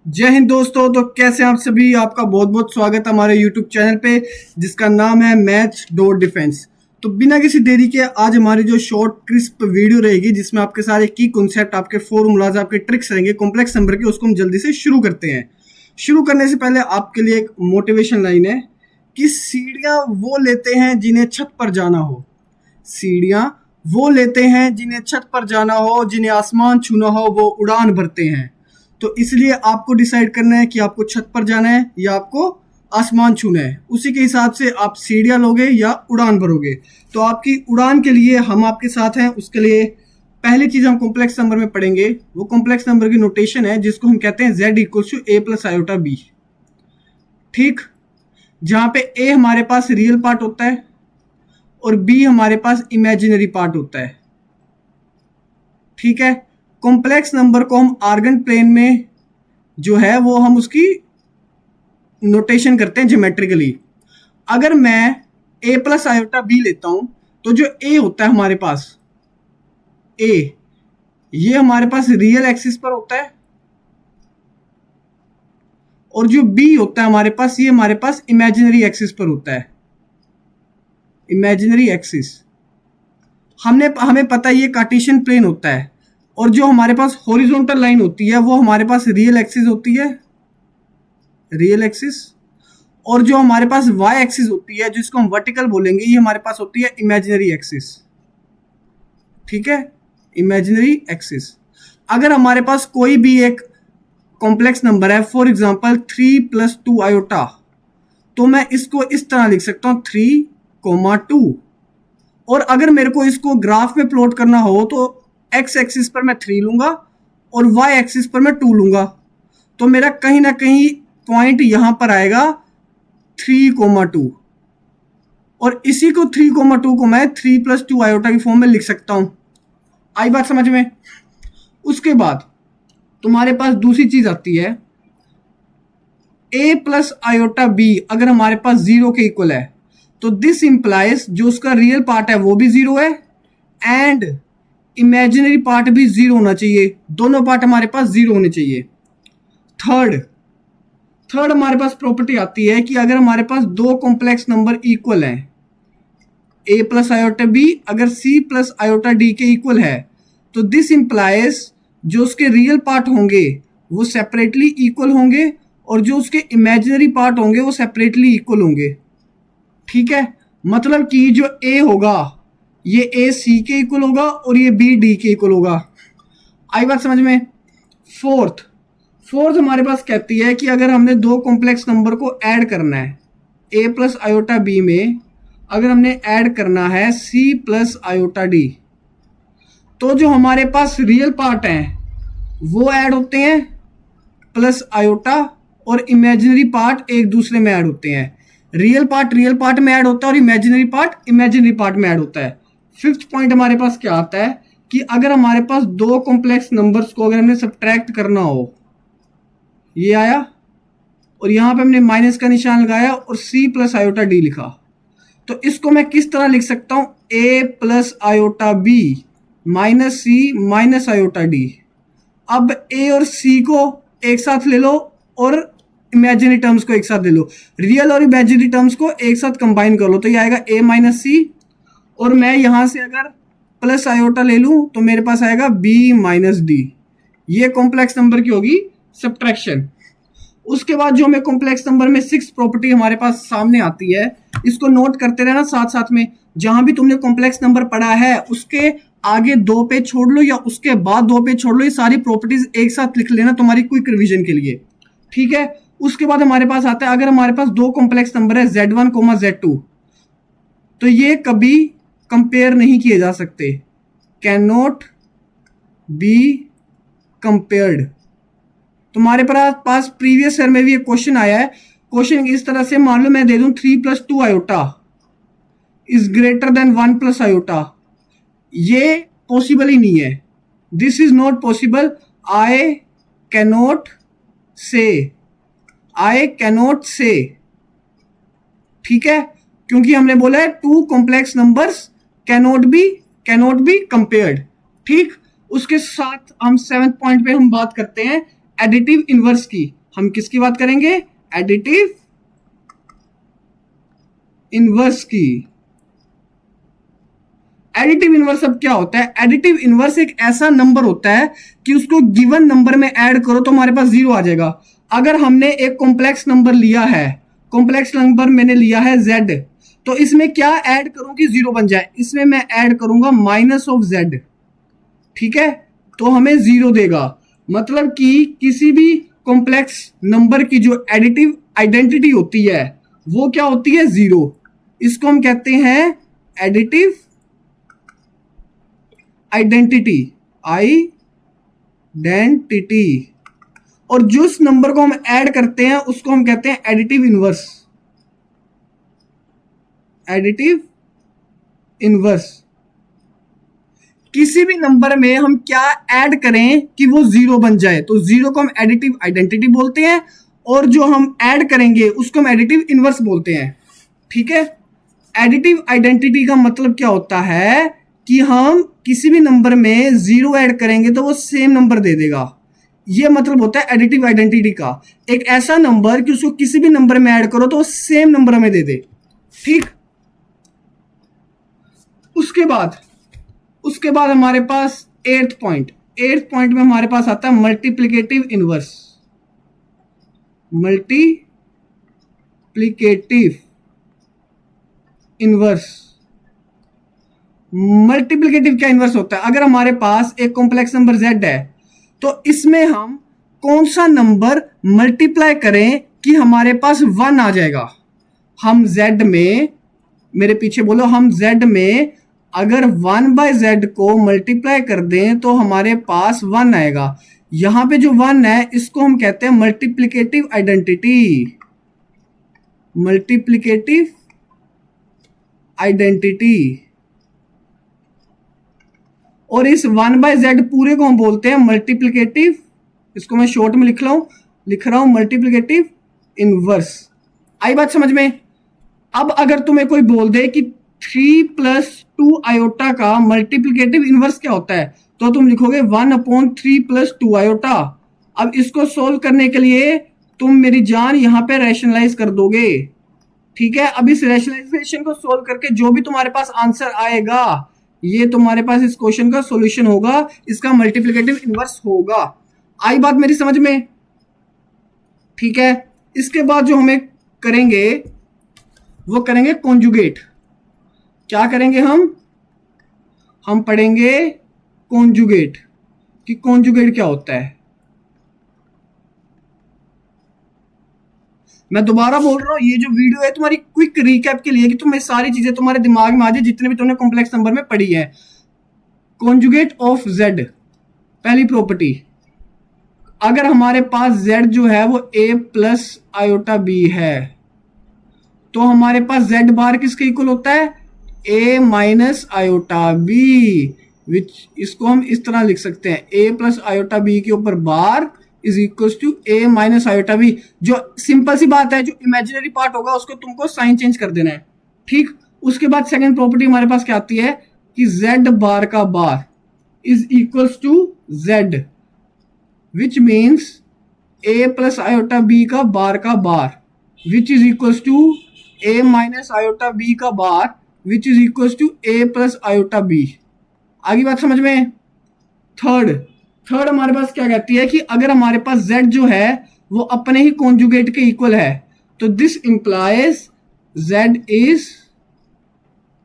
जय हिंद दोस्तों। तो कैसे हैं आप सभी। आपका बहुत बहुत स्वागत है हमारे यूट्यूब चैनल पे जिसका नाम है मैथ्स डॉट डिफेंस। तो बिना किसी देरी के आज हमारी जो शॉर्ट क्रिस्प वीडियो रहेगी जिसमें आपके सारे की कॉन्सेप्ट, आपके फॉर्मूलाज, आपके ट्रिक्स रहेंगे कॉम्प्लेक्स नंबर के, उसको हम जल्दी से शुरू करते हैं। शुरू करने से पहले आपके लिए एक मोटिवेशन लाइन है कि सीढ़ियाँ वो लेते हैं जिन्हें छत पर जाना हो। सीढ़ियाँ वो लेते हैं जिन्हें छत पर जाना हो, जिन्हें आसमान छूना हो वो उड़ान भरते हैं। तो इसलिए आपको डिसाइड करना है कि आपको छत पर जाना है या आपको आसमान छूना है। उसी के हिसाब से आप सीढ़ियाँ लोगे या उड़ान भरोगे। तो आपकी उड़ान के लिए हम आपके साथ हैं। उसके लिए पहली चीज़ हम कॉम्प्लेक्स नंबर में पढ़ेंगे। वो कॉम्प्लेक्स नंबर की नोटेशन है जिसको हम कहते हैं z equals to a plus iota b. ठीक, जहाँ पे ए हमारे पास रियल पार्ट होता है और बी हमारे पास इमेजिनरी पार्ट होता है। ठीक है, कॉम्प्लेक्स नंबर को हम आर्गन प्लेन में जो है वो हम उसकी नोटेशन करते हैं ज्योमेट्रिकली। अगर मैं ए प्लस आयोटा बी लेता हूं तो जो ए होता है हमारे पास, ए ये हमारे पास रियल एक्सिस पर होता है और जो बी होता है हमारे पास, ये हमारे पास इमेजिनरी एक्सिस पर होता है। इमेजिनरी एक्सिस हमें पता है ये कार्टेशियन प्लेन होता है। और जो हमारे पास हॉरिजॉन्टल लाइन होती है वो हमारे पास रियल एक्सिस होती है, रियल एक्सिस। और जो हमारे पास वाई एक्सिस होती है जिसको हम वर्टिकल बोलेंगे, ये हमारे पास होती है इमेजिनरी एक्सिस। ठीक है, इमेजिनरी एक्सिस। अगर हमारे पास कोई भी एक कॉम्प्लेक्स नंबर है, फॉर एग्जांपल 3 + 2 आयोटा, तो मैं इसको इस तरह लिख सकता हूँ 3, 2। और अगर मेरे को इसको ग्राफ में प्लॉट करना हो तो एक्स एक्सिस पर मैं 3 लूंगा और वाई एक्सिस पर मैं 2 लूंगा। तो मेरा कहीं ना कहीं पॉइंट यहां पर आएगा 3, 2। और इसी को 3, 2 को मैं 3 + 2 आयोटा की फॉर्म में लिख सकता हूं। आई बात समझ में। उसके बाद तुम्हारे पास दूसरी चीज आती है, a प्लस आयोटा बी अगर हमारे पास 0 के इक्वल है तो दिस इंप्लाइज जो उसका रियल पार्ट है वो भी 0 है एंड इमेजिनरी पार्ट भी 0 होना चाहिए। दोनों पार्ट हमारे पास 0 होने चाहिए। थर्ड हमारे पास प्रॉपर्टी आती है कि अगर हमारे पास दो कॉम्प्लेक्स नंबर इक्वल हैं, a प्लस आयोटा बी अगर c प्लस आयोटा डी के इक्वल है तो दिस इंप्लाइज जो उसके रियल पार्ट होंगे वो सेपरेटली इक्वल होंगे और जो उसके इमेजिनरी पार्ट होंगे वो सेपरेटली इक्वल होंगे। ठीक है, मतलब कि जो a होगा ये a c के इक्वल होगा और ये b d के इक्वल होगा। आई बात समझ में। फोर्थ हमारे पास कहती है कि अगर हमने दो कॉम्प्लेक्स नंबर को ऐड करना है, a प्लस आयोटा बी में अगर हमने ऐड करना है c प्लस आयोटा डी, तो जो हमारे पास रियल पार्ट हैं वो ऐड होते हैं प्लस आयोटा और इमेजिनरी पार्ट एक दूसरे में ऐड होते हैं। रियल पार्ट में ऐड होता है और इमेजिनरी पार्ट में ऐड होता है। फिफ्थ पॉइंट हमारे पास क्या आता है कि अगर हमारे पास दो कॉम्प्लेक्स नंबर्स को अगर हमने सब्ट्रैक्ट करना हो, ये आया और यहां पे हमने माइनस का निशान लगाया और c प्लस आयोटा डी लिखा, तो इसको मैं किस तरह लिख सकता हूं, a plus iota b minus c minus iota d. अब a और c को एक साथ ले लो और इमेजिनरी टर्म्स को एक साथ ले लो, रियल और इमेजिनरी टर्म्स को एक साथ कंबाइन कर लो, तो ये आएगा a माइनस सी। और मैं यहां से अगर प्लस आयोटा ले लूं तो मेरे पास आएगा b माइनस डी। ये कॉम्प्लेक्स नंबर की होगी सब्ट्रैक्शन। उसके बाद जो हमें कॉम्प्लेक्स नंबर में 6 प्रॉपर्टी हमारे पास सामने आती है, इसको नोट करते रहना साथ साथ में। जहां भी तुमने कॉम्प्लेक्स नंबर पढ़ा है उसके आगे 2 पेज छोड़ लो या उसके बाद 2 पेज छोड़ लो, ये सारी प्रॉपर्टीज एक साथ लिख लेना तुम्हारी क्विक रिवीजन के लिए। ठीक है, उसके बाद हमारे पास आता है, अगर हमारे पास दो कॉम्प्लेक्स नंबर है z1, z2, तो ये कभी कंपेयर नहीं किए जा सकते, कैन नॉट बी कंपेयर्ड। तुम्हारे पास प्रीवियस ईयर में भी एक क्वेश्चन आया है। क्वेश्चन इस तरह से, मान लो मैं दे दूं 3 + 2 iota is greater than 1 + iota, ये पॉसिबल ही नहीं है। This is not possible, I cannot say. ठीक है, क्योंकि हमने बोला है two complex numbers cannot be compared. ठीक, उसके साथ हम 7th पॉइंट पे हम बात करते हैं एडिटिव इनवर्स की। हम किसकी बात करेंगे? एडिटिव इनवर्स की। एडिटिव इनवर्स अब क्या होता है? एडिटिव इनवर्स एक ऐसा नंबर होता है कि उसको गिवन नंबर में ऐड करो तो हमारे पास जीरो आ जाएगा। अगर हमने एक कॉम्प्लेक्स नंबर लिया है, कॉम्प्लेक्स नंबर मैंने लिया है z, तो इसमें क्या ऐड करूं कि जीरो बन जाए? इसमें मैं ऐड करूंगा माइनस ऑफ z, ठीक है, तो हमें जीरो देगा। मतलब कि किसी भी कॉम्प्लेक्स नंबर की जो एडिटिव आइडेंटिटी होती है वो क्या होती है? जीरो। इसको हम कहते हैं एडिटिव आइडेंटिटी, आइडेंटिटी। और जिस नंबर को हम ऐड करते हैं उसको हम कहते हैं एडिटिव इनवर्स, एडिटिव इनवर्स। किसी भी नंबर में हम क्या ऐड करें कि वो जीरो बन जाए, तो जीरो को हम एडिटिव आइडेंटिटी बोलते हैं, और जो हम ऐड करेंगे उसको हम एडिटिव इनवर्स बोलते हैं, ठीक है। एडिटिव आइडेंटिटी का मतलब क्या होता है कि हम किसी भी नंबर में जीरो ऐड करेंगे तो वो सेम नंबर दे देगा। ये मतलब होता है एडिटिव आइडेंटिटी का, एक ऐसा नंबर कि उसको किसी भी नंबर में ऐड करो तो वो सेम नंबर हमें दे दे, ठीक। उसके बाद हमारे पास एट्थ पॉइंट में हमारे पास आता है multiplicative inverse. Multiplicative inverse, multiplicative क्या इनवर्स होता है? अगर हमारे पास एक कॉम्प्लेक्स नंबर z है तो इसमें हम कौन सा नंबर मल्टीप्लाई करें कि हमारे पास 1 आ जाएगा। हम z में, मेरे पीछे बोलो, हम z में अगर 1/z को मल्टीप्लाई कर दें तो हमारे पास 1 आएगा। यहां पे जो 1 है इसको हम कहते हैं मल्टीप्लिकेटिव आइडेंटिटी, मल्टीप्लिकेटिव आइडेंटिटी। और इस 1/z पूरे को हम बोलते हैं मल्टीप्लिकेटिव, इसको मैं शॉर्ट में लिख रहा हूं मल्टीप्लिकेटिव इनवर्स। आई बात समझ में? अब अगर तुम्हें कोई बोल दे कि 3+2 आयोटा का मल्टीप्लिकेटिव इनवर्स क्या होता है, तो तुम लिखोगे 1/3+2 आयोटा। अब इसको सोल्व करने के लिए तुम मेरी जान यहां पे रैशनलाइज कर दोगे, ठीक है। अब इस रैशनलाइजेशन को सोल्व करके जो भी तुम्हारे पास आंसर आएगा ये तुम्हारे पास इस क्वेश्चन का सॉल्यूशन होगा, इसका मल्टीप्लिकेटिव इनवर्स होगा। आई बात मेरी समझ में? ठीक है। इसके बाद जो हमें करेंगे वो करेंगे कॉन्जुगेट। क्या करेंगे हम पढ़ेंगे कॉन्जुगेट कि कॉन्जुगेट क्या होता है। मैं दोबारा बोल रहा हूं, ये जो वीडियो है तुम्हारी क्विक रिकैप के लिए कि तुम्हें सारी चीजें तुम्हारे दिमाग में आ जाए जितने भी तुमने कॉम्प्लेक्स नंबर में पढ़ी है। कॉन्जुगेट ऑफ z, पहली प्रॉपर्टी, अगर हमारे पास z जो है वो a+i है तो हमारे पास z बार किसके इक्वल होता है? a-i विच, इसको हम इस तरह लिख सकते हैं a+i के ऊपर बार इज इक्वल टू a-i। जो सिंपल सी बात है, जो इमेजिनरी पार्ट होगा उसको तुमको साइन चेंज कर देना है, ठीक। उसके बाद सेकंड प्रॉपर्टी हमारे पास क्या आती है कि z बार का bar is equal to z, which means a+i का bar which is equal to a-i का bar which is equal to a+i। आगे बात समझ में? थर्ड हमारे पास क्या कहती है कि अगर हमारे पास z जो है वो अपने ही कॉन्जुगेट के इक्वल है तो this implies z is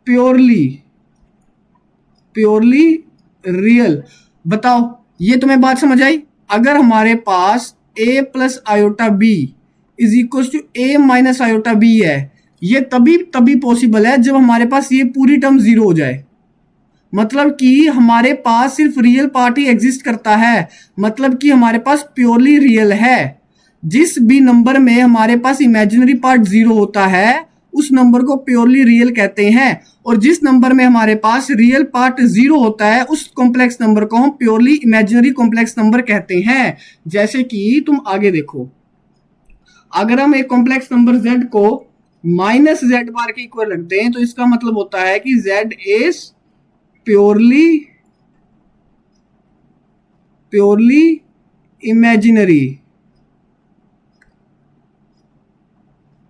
purely real. बताओ, ये तुम्हें बात समझ आई? अगर हमारे पास a+i is equal to a-i है, ये तभी पॉसिबल है जब हमारे पास ये पूरी टर्म जीरो हो जाए। मतलब कि हमारे पास सिर्फ रियल पार्ट ही एग्जिस्ट करता है, मतलब कि हमारे पास प्योरली रियल है। जिस भी नंबर में हमारे पास इमेजिनरी पार्ट जीरो होता है उस नंबर को प्योरली रियल कहते हैं, और जिस नंबर में हमारे पास रियल पार्ट जीरो होता है उस कॉम्प्लेक्स नंबर को हम प्योरली इमेजिनरी कॉम्प्लेक्स नंबर कहते हैं। जैसे कि तुम आगे देखो, अगर हम एक कॉम्प्लेक्स नंबर z को -z बार के इक्वल रखते हैं तो इसका मतलब होता है कि z इज प्योरली इमेजिनरी।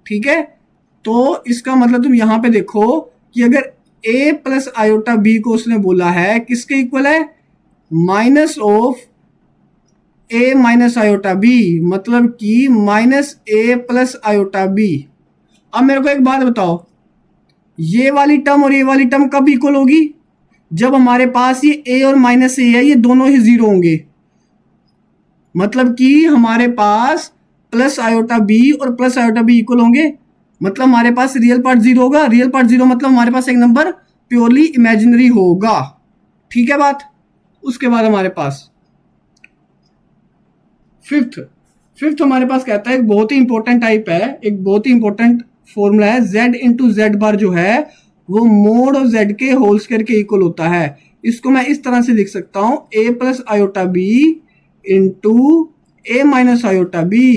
ठीक है, तो इसका मतलब तुम यहां पे देखो कि अगर a प्लस आयोटा बी को उसने बोला है किसके इक्वल है, minus of a minus iota b, मतलब कि minus a plus iota b. अब मेरे को एक बात बताओ, ये वाली टर्म और ये वाली टर्म कब इक्वल होगी, जब हमारे पास ये a और माइनस a है ये दोनों ही जीरो होंगे। मतलब कि हमारे पास प्लस आयोटा बी और प्लस आयोटा बी इक्वल होंगे, मतलब हमारे पास रियल पार्ट जीरो होगा। रियल पार्ट जीरो मतलब हमारे पास एक नंबर प्योरली इमेजिनरी होगा। ठीक है बात। उसके बाद हमारे पास फिफ्थ हमारे पास कहता है, एक बहुत ही इंपॉर्टेंट टाइप है, एक बहुत ही इंपॉर्टेंट फॉर्मूला है, z इंटू जेड बार जो है वो मोड ऑफ z के होल स्क्वायर के इक्वल होता है। इसको मैं इस तरह से लिख सकता हूं, a plus iota b into a minus iota b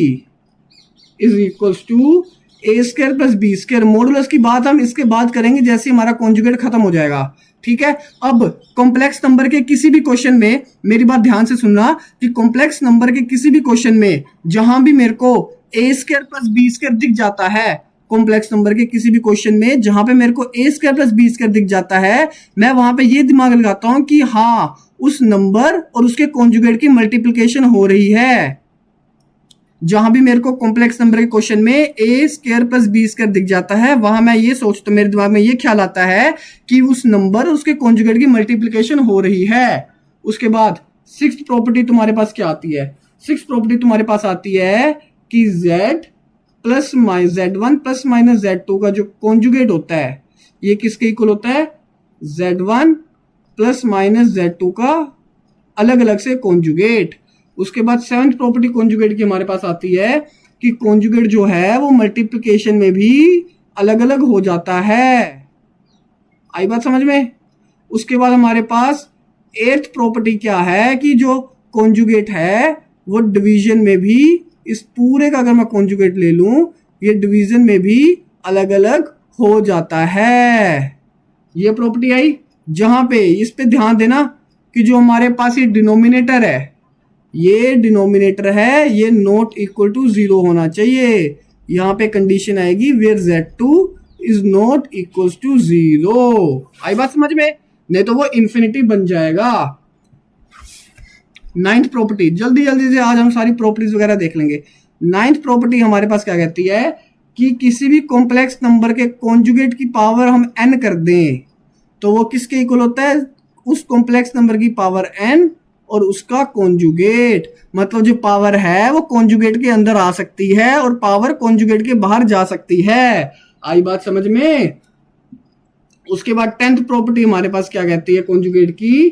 is equals to a square plus b square. Modulus की बात हम इसके बाद करेंगे जैसे हमारा कॉन्जुगेट खत्म हो जाएगा। ठीक है, अब कॉम्प्लेक्स नंबर के किसी भी क्वेश्चन में मेरी बात ध्यान से सुनना कि कॉम्प्लेक्स नंबर के किसी भी क्वेश्चन में जहां भी मेरे को ए स्क्वायर प्लस बी स्क्वायर दिख जाता है, कॉम्प्लेक्स नंबर के किसी भी क्वेश्चन में जहां पे मेरे को ए स्क्वायर प्लस बी स्क्वायर दिख जाता है, मैं वहां पे ये दिमाग लगाता हूं कि हाँ उस नंबर और उसके कॉन्जुगेट की मल्टीप्लिकेशन हो रही है। जहां भी मेरे को कॉम्प्लेक्स नंबर के क्वेश्चन में ए स्क्वायर प्लस बी स्क्वायर दिख जाता है, वहां मैं ये सोचता, मेरे दिमाग में ये ख्याल आता है कि उस नंबर उसके कॉन्जुगेट की मल्टीप्लिकेशन हो रही है। उसके बाद सिक्स्थ प्रॉपर्टी तुम्हारे पास क्या आती है, सिक्स्थ प्रॉपर्टी तुम्हारे पास आती है कि z plus minus z1 plus minus z2 का जो कॉन्जुगेट होता है ये किसके इक्वल होता है, z1 प्लस माइनस z2 का अलग अलग से कॉन्जुगेट। उसके बाद सेवंथ प्रॉपर्टी कॉन्जुगेट की हमारे पास आती है कि कॉन्जुगेट जो है वो मल्टीप्लिकेशन में भी अलग अलग हो जाता है। आई बात समझ में। उसके बाद हमारे पास एट्थ प्रॉपर्टी क्या है कि जो कॉन्जुगेट है वो डिवीजन में भी, इस पूरे का अगर मैं कॉन्जुगेट ले लूं, ये डिवीजन में भी अलग अलग हो जाता है। ये प्रॉपर्टी आई। जहां पे इस पे ध्यान देना कि जो हमारे पास ये डिनोमिनेटर है, ये डिनोमिनेटर है, ये नॉट इक्वल टू जीरो होना चाहिए। यहाँ पे कंडीशन आएगी where z2 is not equal to zero. आई बात समझ में, नहीं तो वो इन्फिनिटी बन जाएगा। नाइन्थ प्रॉपर्टी, जल्दी जल्दी से आज हम सारी प्रॉपर्टीज वगैरह देख लेंगे। नाइन्थ प्रॉपर्टी हमारे पास क्या कहती है कि किसी भी कॉम्प्लेक्स नंबर के कॉन्जुगेट की पावर हम n कर दें तो वो किसके इक्वल होता है, उस कॉम्प्लेक्स नंबर की पावर n और उसका कॉन्जुगेट। मतलब जो पावर है वो कॉन्जुगेट के अंदर आ सकती है और पावर कॉन्जुगेट के बाहर जा सकती है। आई बात समझ में। उसके बाद टेंथ प्रॉपर्टी हमारे पास क्या कहती है कॉन्जुगेट की,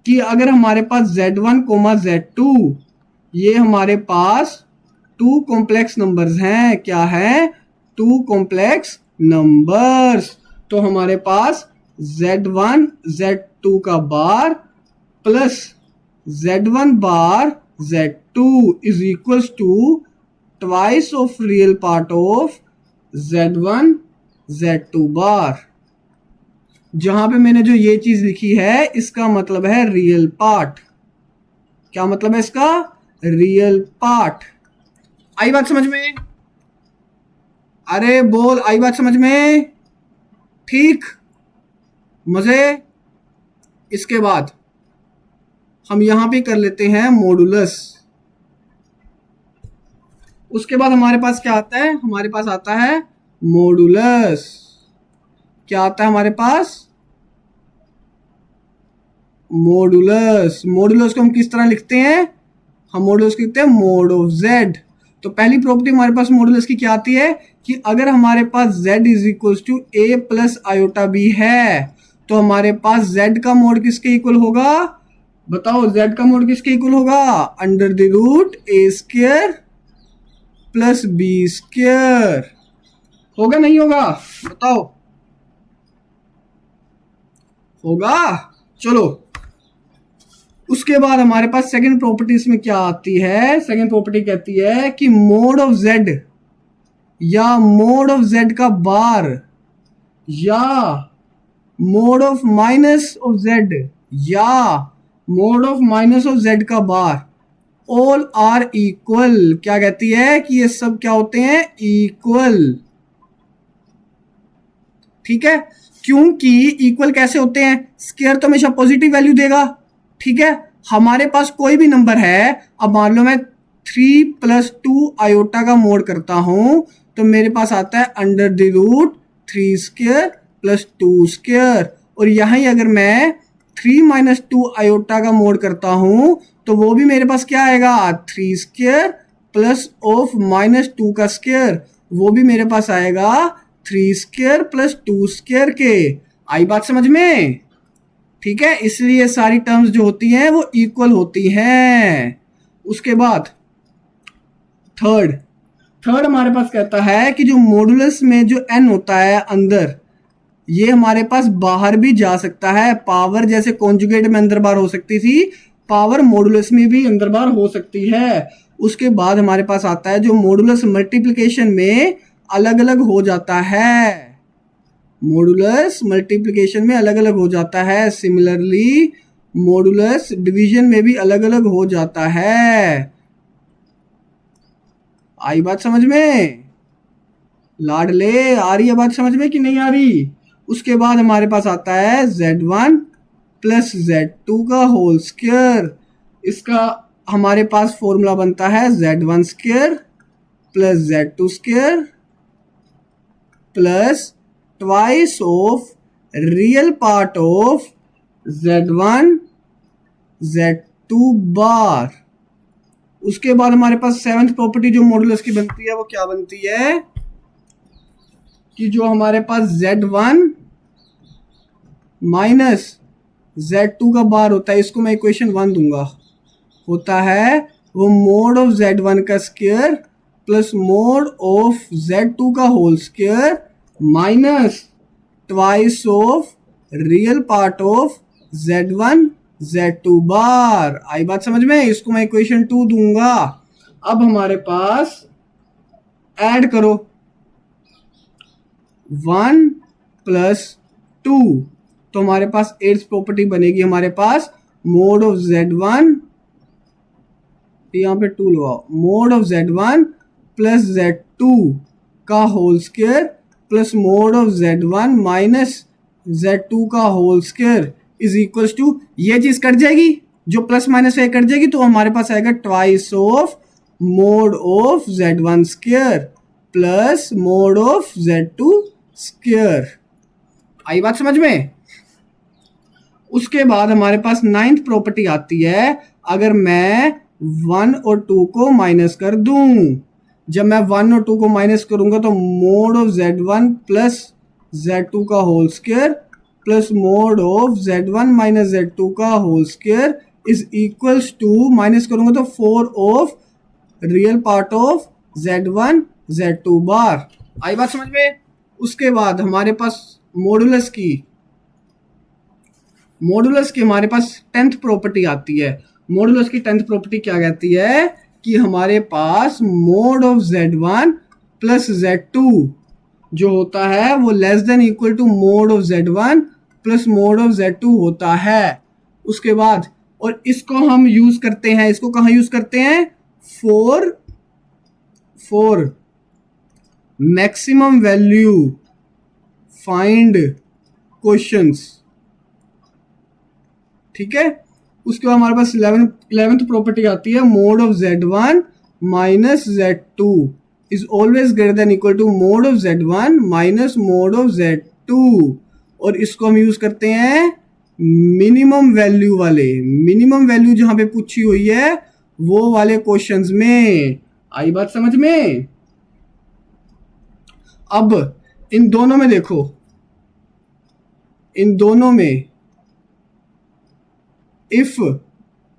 कि अगर हमारे पास z1 कोमा z2 ये हमारे पास टू कॉम्प्लेक्स नंबर्स हैं, क्या है, टू कॉम्प्लेक्स नंबर्स, तो हमारे पास z1 z2 का bar plus z1 bar z2 is equals to twice of real part of z1 z2 bar. जहां पे मैंने जो ये चीज लिखी है इसका मतलब है रियल पार्ट। क्या मतलब है इसका, रियल पार्ट। आई बात समझ में, अरे बोल आई बात समझ में, ठीक, मजे। इसके बाद हम यहां पे कर लेते हैं मॉडुलस। उसके बाद हमारे पास क्या आता है, हमारे पास आता है मॉडुलस। क्या आता है हमारे पास, मॉडुलस। मॉडुलस को हम किस तरह लिखते हैं, हम मॉडुलस को लिखते हैं मोड ऑफ z। तो पहली प्रॉपर्टी हमारे पास मॉडुलस की क्या आती है कि अगर हमारे पास z is equal to a plus iota b है तो हमारे पास z का मोड किसके इक्वल होगा, बताओ z का मोड किसके इक्वल होगा, under the root a square plus b square. होगा नहीं होगा बताओ, होगा। चलो उसके बाद हमारे पास सेकंड प्रॉपर्टी इसमें क्या आती है, सेकंड प्रॉपर्टी कहती है कि मोड ऑफ z या मोड ऑफ z का बार या mode of minus of z या mode of minus of z का बार ऑल आर इक्वल, क्या कहती है कि ये सब क्या होते हैं, इक्वल। ठीक है, क्योंकि इक्वल कैसे होते हैं, स्क्वायर तो हमेशा पॉजिटिव वैल्यू देगा। ठीक है, हमारे पास कोई भी नंबर है, अब मान लो मैं 3 + 2 आयोटा का मोड करता हूं तो मेरे पास आता है √3² + 2²। और यहां अगर मैं 3 - 2 आयोटा का मोड करता हूं तो वो भी मेरे पास क्या आएगा, 3² + -2², वो भी मेरे पास आएगा 3² + 2² के। आई बात समझ में? ठीक है, इसलिए सारी टर्म्स जो होती हैं वो इक्वल होती हैं। उसके बाद थर्ड हमारे पास कहता है कि जो मॉडुलस में जो n होता है अंदर, ये हमारे पास बाहर भी जा सकता है। पावर जैसे कॉन्जुगेट में अंदर बाहर हो सकती थी, पावर मॉडुलस में भी अंदर बाहर हो सकती है। उसके बाद हमारे पास आता है जो मॉडुलस मल्टीप्लिकेशन में अलग अलग हो जाता है, मॉडुलस मल्टीप्लिकेशन में अलग अलग हो जाता है। सिमिलरली मॉडुलस डिवीजन में भी अलग अलग हो जाता है। आई बात समझ में? लाडले, आ रही है बात समझ में कि नहीं आ रही? उसके बाद हमारे पास आता है Z1 + Z2 का होल स्क्वायर। इसका हमारे पास फॉर्मूला बनता है Z1² + Z2² plus twice of real part of Z1 Z2 बार। उसके बाद हमारे पास 7th प्रॉपर्टी जो मॉडुलस की बनती है वो क्या बनती है कि जो हमारे पास Z1 - Z2 का बार होता है, इसको मैं इक्वेशन 1 दूंगा, होता है वो मोड ऑफ Z1 का square plus mod of Z2 का whole square minus twice of real part of Z1 Z2 bar. आई बात समझ में? इसको मैं इक्वेशन 2 दूंगा। अब हमारे पास ऐड करो 1 + 2, तो हमारे पास 8th प्रॉपर्टी बनेगी हमारे पास मोड ऑफ Z1, यहाँ पे 2 लगाओ, मोड ऑफ Z1 + Z2 का whole square plus mod of Z1 - Z2 का whole square is equal to, ये चीज कट जाएगी, जो प्लस माइनस है कट जाएगी, तो हमारे पास आएगा twice of mode of Z1² plus mod of Z2²। आई बात समझ में? उसके बाद हमारे पास 9th प्रॉपर्टी आती है, अगर मैं 1 और 2 को माइनस कर दूं, जब मैं 1 और 2 को माइनस करूंगा तो मोड ऑफ Z1 + Z2 का whole square plus mod of Z1 - Z2 का whole square is equals to, minus करूंगा तो 4 of real part of Z1 Z2 bar. आई बात समझ में? उसके बाद हमारे पास मॉडुलस की हमारे पास 10th प्रॉपर्टी आती है। मॉडुलस की 10th प्रॉपर्टी क्या कहती है कि हमारे पास मोड ऑफ Z1 + Z2 जो होता है वो less than equal to mod of Z1 + mod of Z2 होता है। उसके बाद और इसको हम यूज करते हैं, इसको कहाँ यूज करते हैं, for maximum value find questions. ठीक है, उसके बाद हमारे पास 11th प्रॉपर्टी आती है, mod of Z1 - Z2 is always greater than equal to mod of Z1 - mod of Z2। और इसको हम यूज करते हैं मिनिमम वैल्यू वाले, मिनिमम वैल्यू जहां पे पूछी हुई है वो वाले क्वेश्चंस में। आई बात समझ में? अब इन दोनों में देखो, इन दोनों में इफ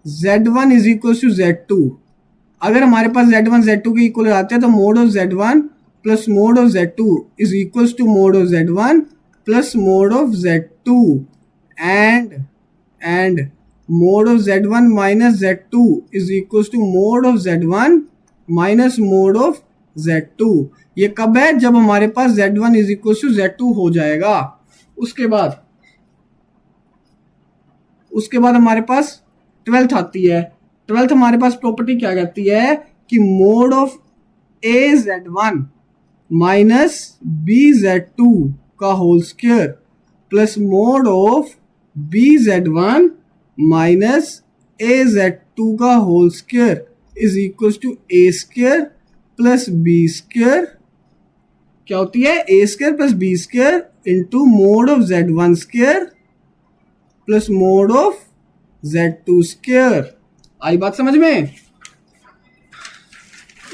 Z1 = Z2, अगर हमारे पास Z1 Z2 के इक्वल आते हैं तो mod of Z1 + mod of Z2 is equals to mod of Z1 + mod of Z2 and mod of Z1 - Z2 is equals to mod of Z1 - mod of Z2। ये कब है? जब हमारे पास Z1 = Z2 हो जाएगा। उसके बाद हमारे पास 12th आती है, ट्वेल्थ हमारे पास प्रॉपर्टी क्या कहती है कि mod of AZ1 minus BZ2 का whole square plus mod of BZ1 minus AZ2 का whole square is equal to A square plus B square. क्या होती है? A square plus B square into mod of Z1 square plus mod of Z2 square. आई बात समझ में?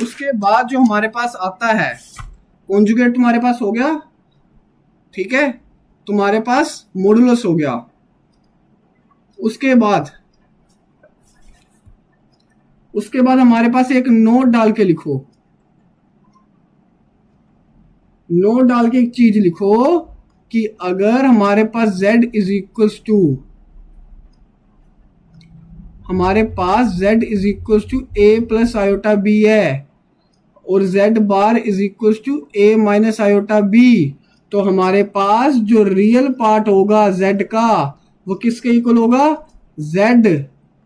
उसके बाद जो हमारे पास आता है कॉन्जुगेट तुम्हारे पास हो गया, ठीक है, तुम्हारे पास मॉडुलस हो गया। उसके बाद हमारे पास एक नोट डाल के लिखो, नोट डाल के एक चीज लिखो कि अगर हमारे पास z is equals to a plus iota b है और z bar is equals to a minus iota b, तो हमारे पास जो रियल पार्ट होगा z का वो किसके इक्वल होगा? z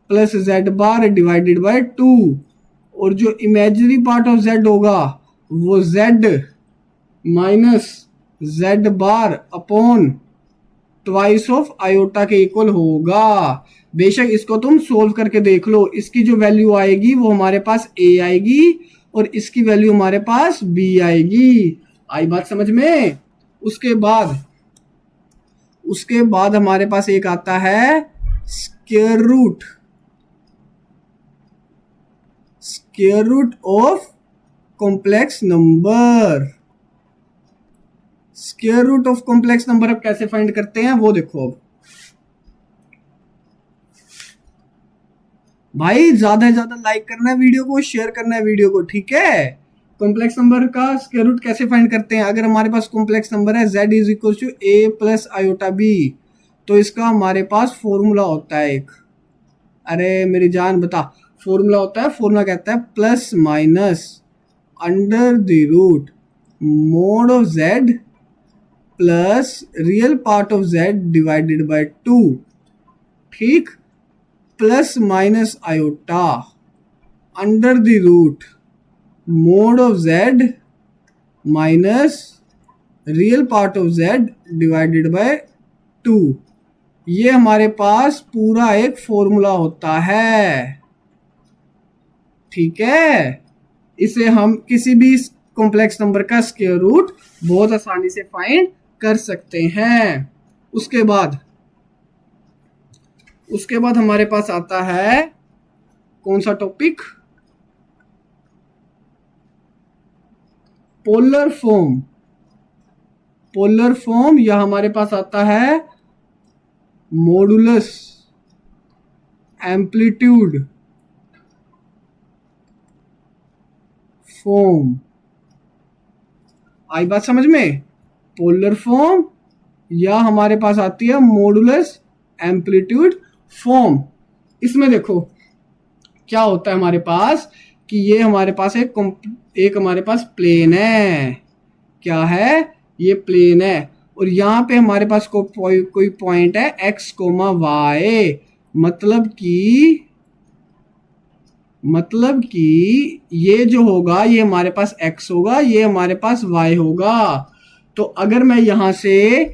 plus z bar divided by 2, और जो इमेजिनरी पार्ट ऑफ z होगा वो z minus z bar upon twice of iota के इक्वल होगा। बेशक इसको तुम सोल्व करके देख लो, इसकी जो वैल्यू आएगी वो हमारे पास a आएगी और इसकी वैल्यू हमारे पास b आएगी। आई बात समझ में? उसके बाद हमारे पास एक आता है square root of complex number. Square root of complex number अब कैसे फाइंड करते हैं वो देखो। अब भाई ज्यादा से ज्यादा लाइक करना है वीडियो को, शेयर करना है वीडियो को, ठीक है। कॉम्प्लेक्स नंबर का स्क्वायर रूट कैसे फाइंड करते हैं? अगर हमारे पास कॉम्प्लेक्स नंबर है z is equal to a plus iota b, तो इसका हमारे पास फॉर्मूला होता है एक, अरे मेरी जान बता, फॉर्मूला होता है, फॉर्मूला कहता है plus minus under the root mod of z plus real part of z divided by 2, ठीक, plus minus iota under the root mod of z minus real part of z divided by 2। ये हमारे पास पूरा एक formula होता है, ठीक है। इसे हम किसी भी कॉम्प्लेक्स नंबर का स्क्वायर रूट बहुत आसानी से फाइंड कर सकते हैं। उसके बाद हमारे पास आता है कौन सा टॉपिक? पोलर फॉर्म, या हमारे पास आता है मॉडुलस एम्पलीट्यूड फॉर्म। आई बात समझ में? पोलर फॉर्म या हमारे पास आती है मॉडुलस एम्पलीट्यूड फॉर्म। इसमें देखो क्या होता है हमारे पास कि ये हमारे पास एक हमारे पास प्लेन है। क्या है? ये प्लेन है और यहाँ पे हमारे पास कोई पॉइंट है x, y, मतलब कि ये जो होगा ये हमारे पास x होगा, ये हमारे पास y होगा। तो अगर मैं यहाँ से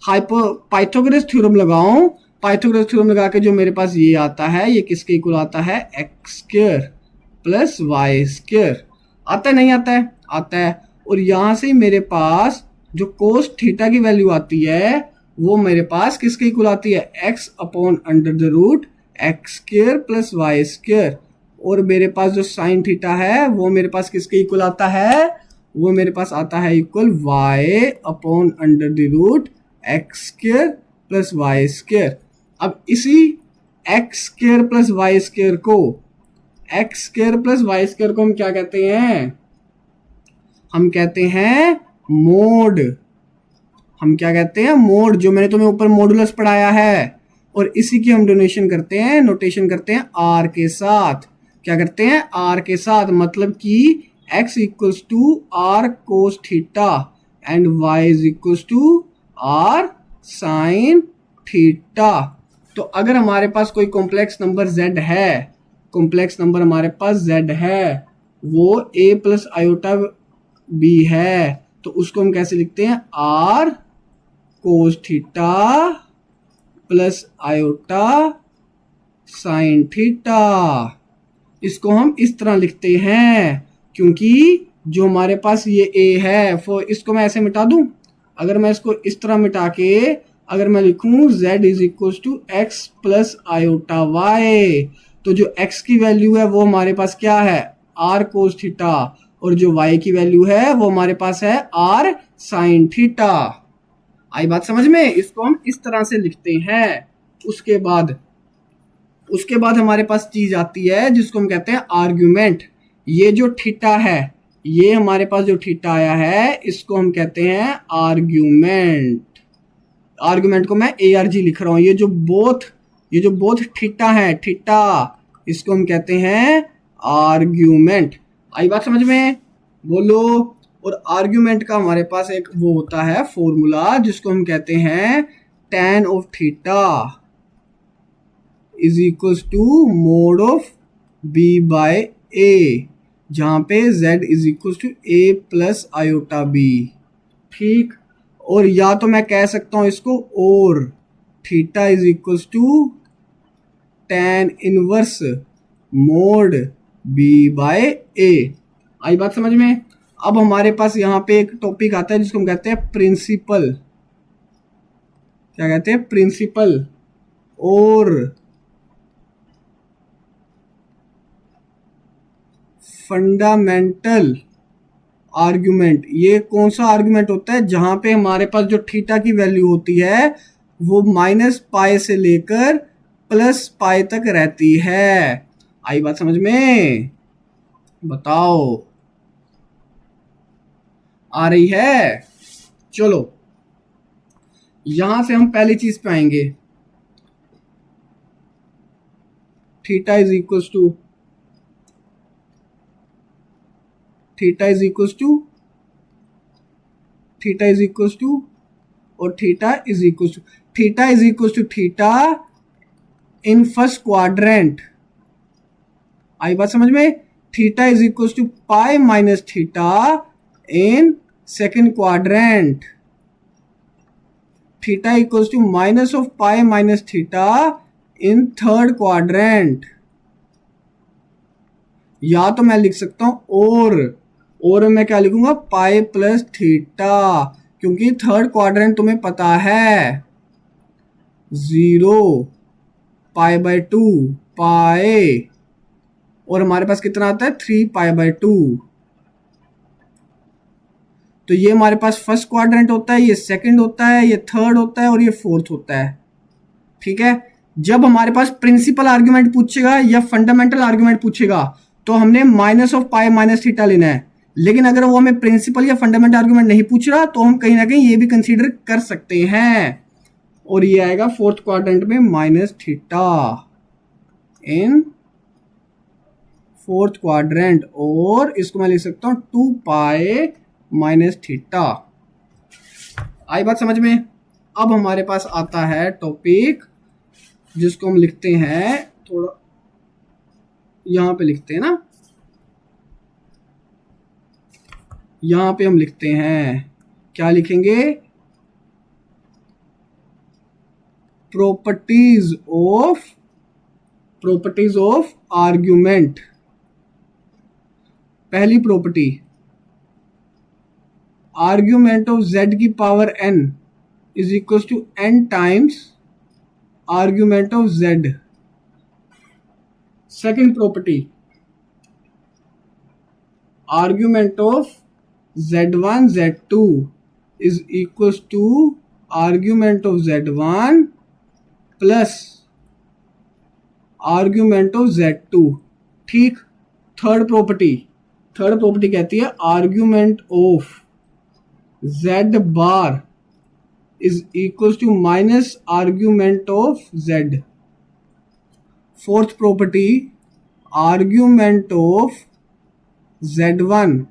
पाइथागोरस थ्योरम लगाऊं, पाइथागोरस थ्योरम लगा के जो मेरे पास ये आता है, ये किसके इक्वल आता है? X square plus y square. आता है नहीं आता है? आता है। और यहाँ से मेरे पास जो कोस थीटा की वैल्यू आती है वो मेरे पास किसके इक्वल आती है? X upon under the root x square plus y square. और मेरे पास जो साइन थीटा है वो मेरे पास किसके इक्वल आता है? वो मेरे पास आता है equal y upon under the root x square plus y square. अब इसी x square plus y square को हम क्या कहते हैं? हम कहते हैं मोड। हम क्या कहते हैं? मोड, जो मैंने तुम्हें ऊपर मॉडुलस पढ़ाया है। और इसी की हम नोटेशन करते हैं आर के साथ। क्या करते हैं? आर के साथ, मतलब कि x equals to r cos theta and y is equals to r sine theta. तो अगर हमारे पास कोई कॉम्प्लेक्स नंबर z है कॉम्प्लेक्स नंबर हमारे पास z है वो a प्लस आयोटा b है, तो उसको हम कैसे लिखते हैं, r कोस theta plus iota sine theta. इसको हम इस तरह लिखते हैं क्योंकि जो हमारे पास ये a है, इसको मैं ऐसे मिटा दूं। अगर मैं इसको इस तरह मिटा के अगर मैं लिखूं z is equal to x plus iota y, तो जो x की वैल्यू है वो हमारे पास क्या है, r कोस थीटा, और जो y की वैल्यू है वो हमारे पास है r साइन थीटा। आई बात समझ में? इसको हम इस तरह से लिखते हैं। उसके बाद हमारे पास चीज आती है जिसको हम कहते हैं आर्ग्यूमेंट। ये जो थीटा है, ये हमारे पास जो थीटा आया है इसको हम कहते हैं आर्ग्यूमेंट। आर्ग्यूमेंट को मैं ARG लिख रहा हूं। ये जो बोथ थीटा है, थीटा, इसको हम कहते हैं आर्ग्यूमेंट। आई बात समझ में? बोलो। और आर्ग्यूमेंट का हमारे पास एक वो होता है फॉर्मूला जिसको हम कहते हैं tan of theta is equal to mod of b by a, जहां पे z is equal to a plus iota b। ठीक। और या तो मैं कह सकता हूं इसको और theta is equal to tan inverse mod b by a। आई बात समझ में? अब हमारे पास यहाँ पे एक टॉपिक आता है जिसको हम कहते हैं प्रिंसिपल। क्या कहते हैं? प्रिंसिपल और फंडामेंटल आर्ग्यूमेंट। ये कौन सा आर्ग्यूमेंट होता है? जहां पे हमारे पास जो थीटा की वैल्यू होती है वो -π से लेकर +π तक रहती है। आई बात समझ में? बताओ, आ रही है? चलो यहां से हम पहली चीज पे आएंगे। Theta is equal to theta is equal to theta is equal to और theta is equal to theta is equal to theta in first quadrant. आई बात समझ में? Theta is equal to pi minus theta in second quadrant. Theta equal to minus of pi minus theta in third quadrant. या तो मैं लिख सकता हूं और मैं क्या लिखूंगा, पाई प्लस थीटा, क्योंकि थर्ड क्वाड्रेंट तुम्हें पता है 0 पाई बाय 2 पाई, और हमारे पास कितना आता है 3 पाई बाय 2। तो ये हमारे पास फर्स्ट क्वाड्रेंट होता है, ये सेकंड होता है, ये थर्ड होता है और ये फोर्थ होता है। ठीक है। जब हमारे पास प्रिंसिपल आर्ग्यूमेंट पूछेगा या फंडामेंटल आर्ग्यूमेंट पूछेगा तो हमने minus of pi minus theta लेना है। लेकिन अगर वो हमें प्रिंसिपल या फंडामेंटल आर्ग्यूमेंट नहीं पूछ रहा तो हम कहीं ना कहीं ये भी कंसीडर कर सकते हैं, और ये आएगा फोर्थ क्वाड्रेंट में minus theta in fourth quadrant, और इसको मैं लिख सकता हूं 2 पाई माइनस थीटा। आई बात समझ में? अब हमारे पास आता है टॉपिक जिसको हम लिखते हैं, थोड़ा यहां पे लिखते हैं ना, यहां पे हम लिखते हैं, क्या लिखेंगे, प्रॉपर्टीज ऑफ आर्ग्यूमेंट। पहली प्रॉपर्टी, आर्ग्यूमेंट ऑफ z की power n is equal to n times argument of z। Second property, argument of z1 z2 is equal to argument of z1 plus argument of z2। ठीक। Third property कहती है argument of z bar is equal to minus argument of z। Fourth property, argument of z1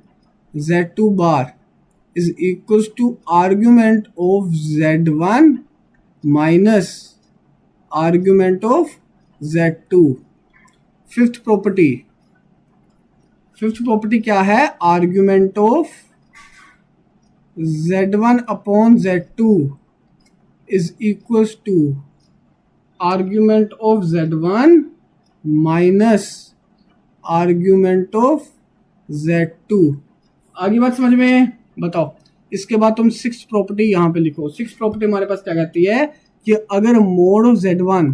z2 bar is equal to argument of z1 minus argument of z2। Fifth property क्या है, argument of Z1 upon Z2 is equals to argument of Z1 minus argument of Z2। आगे बात समझ में, बताओ। इसके बाद तुम सिक्स प्रॉपर्टी यहाँ पे लिखो। सिक्स प्रॉपर्टी हमारे पास क्या कहती है कि अगर mod of Z1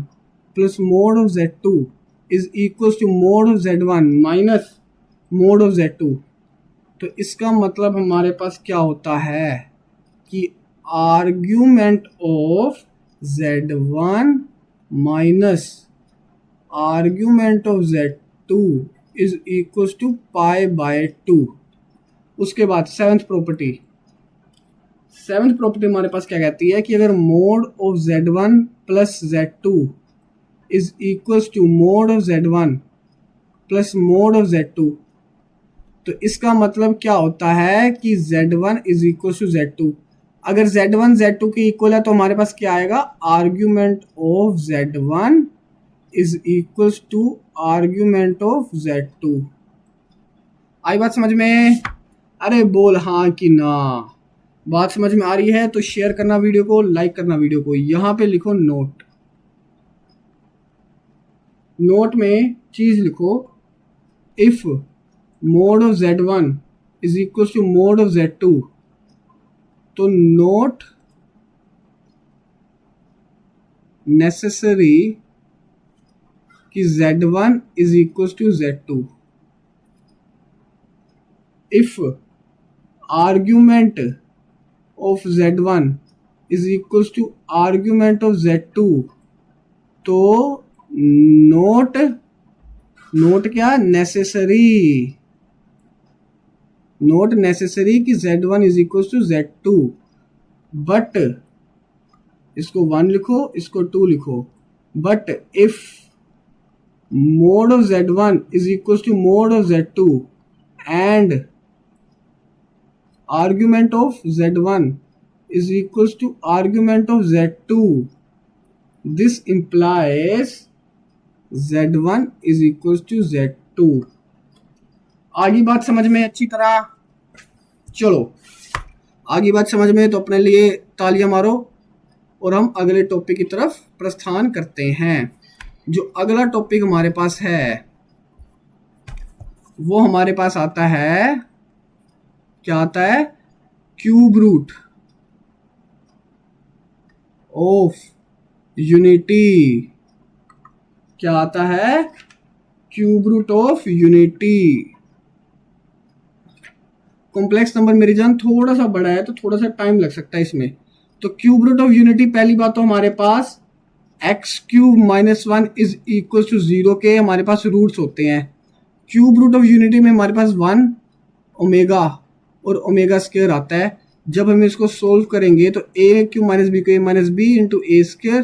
plus mod of Z2 is equal to mod of Z1 minus mod of Z2, तो इसका मतलब हमारे पास क्या होता है कि argument of Z1 minus argument of Z2 is equal to pi by 2। उसके बाद सेवंथ प्रॉपर्टी हमारे पास क्या कहती है कि अगर mod of Z1 plus Z2 is equal to mod of Z1 plus mod of Z2, तो इसका मतलब क्या होता है कि Z1 is equal to Z2। अगर Z1 Z2 के इक्वल है तो हमारे पास क्या आएगा, argument of Z1 is equal to argument of Z2। आई बात समझ में? अरे बोल हाँ कि ना। बात समझ में आ रही है तो शेयर करना वीडियो को, लाइक करना वीडियो को। यहाँ पे लिखो नोट में चीज लिखो, if mod of Z1 is equal to mod of Z2, तो नोट नेसेसरी कि Z1 is equal to Z2। If argument of Z1 is equal to argument of Z2, तो नोट क्या, नेसेसरी कि Z1 is equal to Z2, but इसको 1 लिखो, इसको 2 लिखो, but if mod of Z1 is equal to mod of Z2 and argument of Z1 is equals to argument of Z2, this implies Z1 is equals to Z2। आगे बात समझ में अच्छी तरह? चलो आगे बात समझ में तो अपने लिए तालियां मारो और हम अगले टॉपिक की तरफ प्रस्थान करते हैं। जो अगला टॉपिक हमारे पास है वो हमारे पास आता है, क्या आता है, क्यूब रूट ऑफ यूनिटी। क्या आता है, cube root of unity. Complex number मेरी जान थोड़ा सा बड़ा है तो थोड़ा सा टाइम लग सकता है इसमें। तो क्यूब रूट ऑफ यूनिटी, पहली बात तो हमारे पास x cube minus 1 is equal to 0 के हमारे पास रूट्स होते हैं। क्यूब रूट ऑफ यूनिटी में हमारे पास 1 ओमेगा और ओमेगा स्क्वायर आता है। जब हम इसको सोल्व करेंगे तो ए क्यू माइनस बी को a minus b into a square